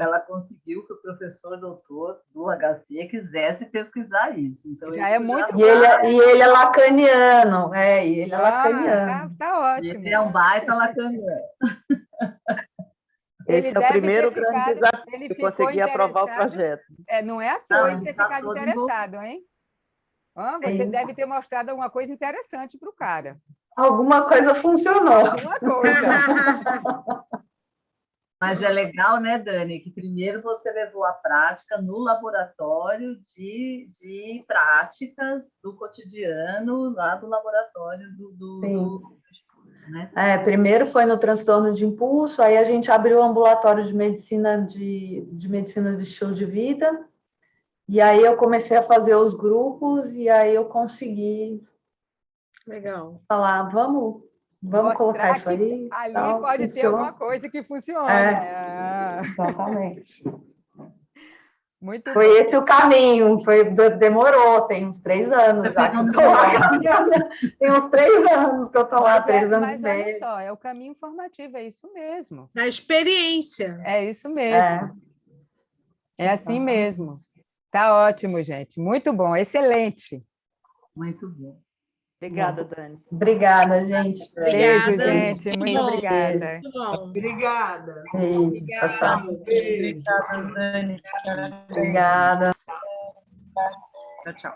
que o professor doutor do HC quisesse pesquisar isso. Então, já é muito bom. E ele é lacaniano. Lacaniano. Tá ótimo. Ele é um baita lacaniano. Esse é o primeiro grande desafio de conseguir aprovar o projeto. Não é à toa ele ter ficado interessado, hein? Você deve ter mostrado alguma coisa interessante para o cara. Alguma coisa funcionou. Alguma coisa. Mas é legal, né, Dani, que primeiro você levou a prática no laboratório de práticas do cotidiano, lá do laboratório né? Primeiro foi no transtorno de impulso, aí a gente abriu o ambulatório de medicina medicina de estilo de vida, e aí eu comecei a fazer os grupos, e aí eu consegui Legal. falar, vamos colocar isso aí. Ali tal, pode ter funciona. alguma coisa que funciona. Exatamente. Muito Foi bom. esse o caminho, demorou, tem uns 3 anos já que eu tô lá. Tem uns 3 anos que eu tô lá, 3 anos Mas e meio. olha só, é o caminho formativo, é isso mesmo. Da experiência. É isso mesmo. É assim mesmo. Tá ótimo, gente. Muito bom, excelente. Muito bom. Obrigada, Dani. Obrigada, gente. Beijo, Obrigada. gente. Muito Bom. obrigada. Muito bom. Obrigada. Beijo. Tchau, tchau. Beijo. Obrigada, Dani. Obrigada. Tchau, tchau.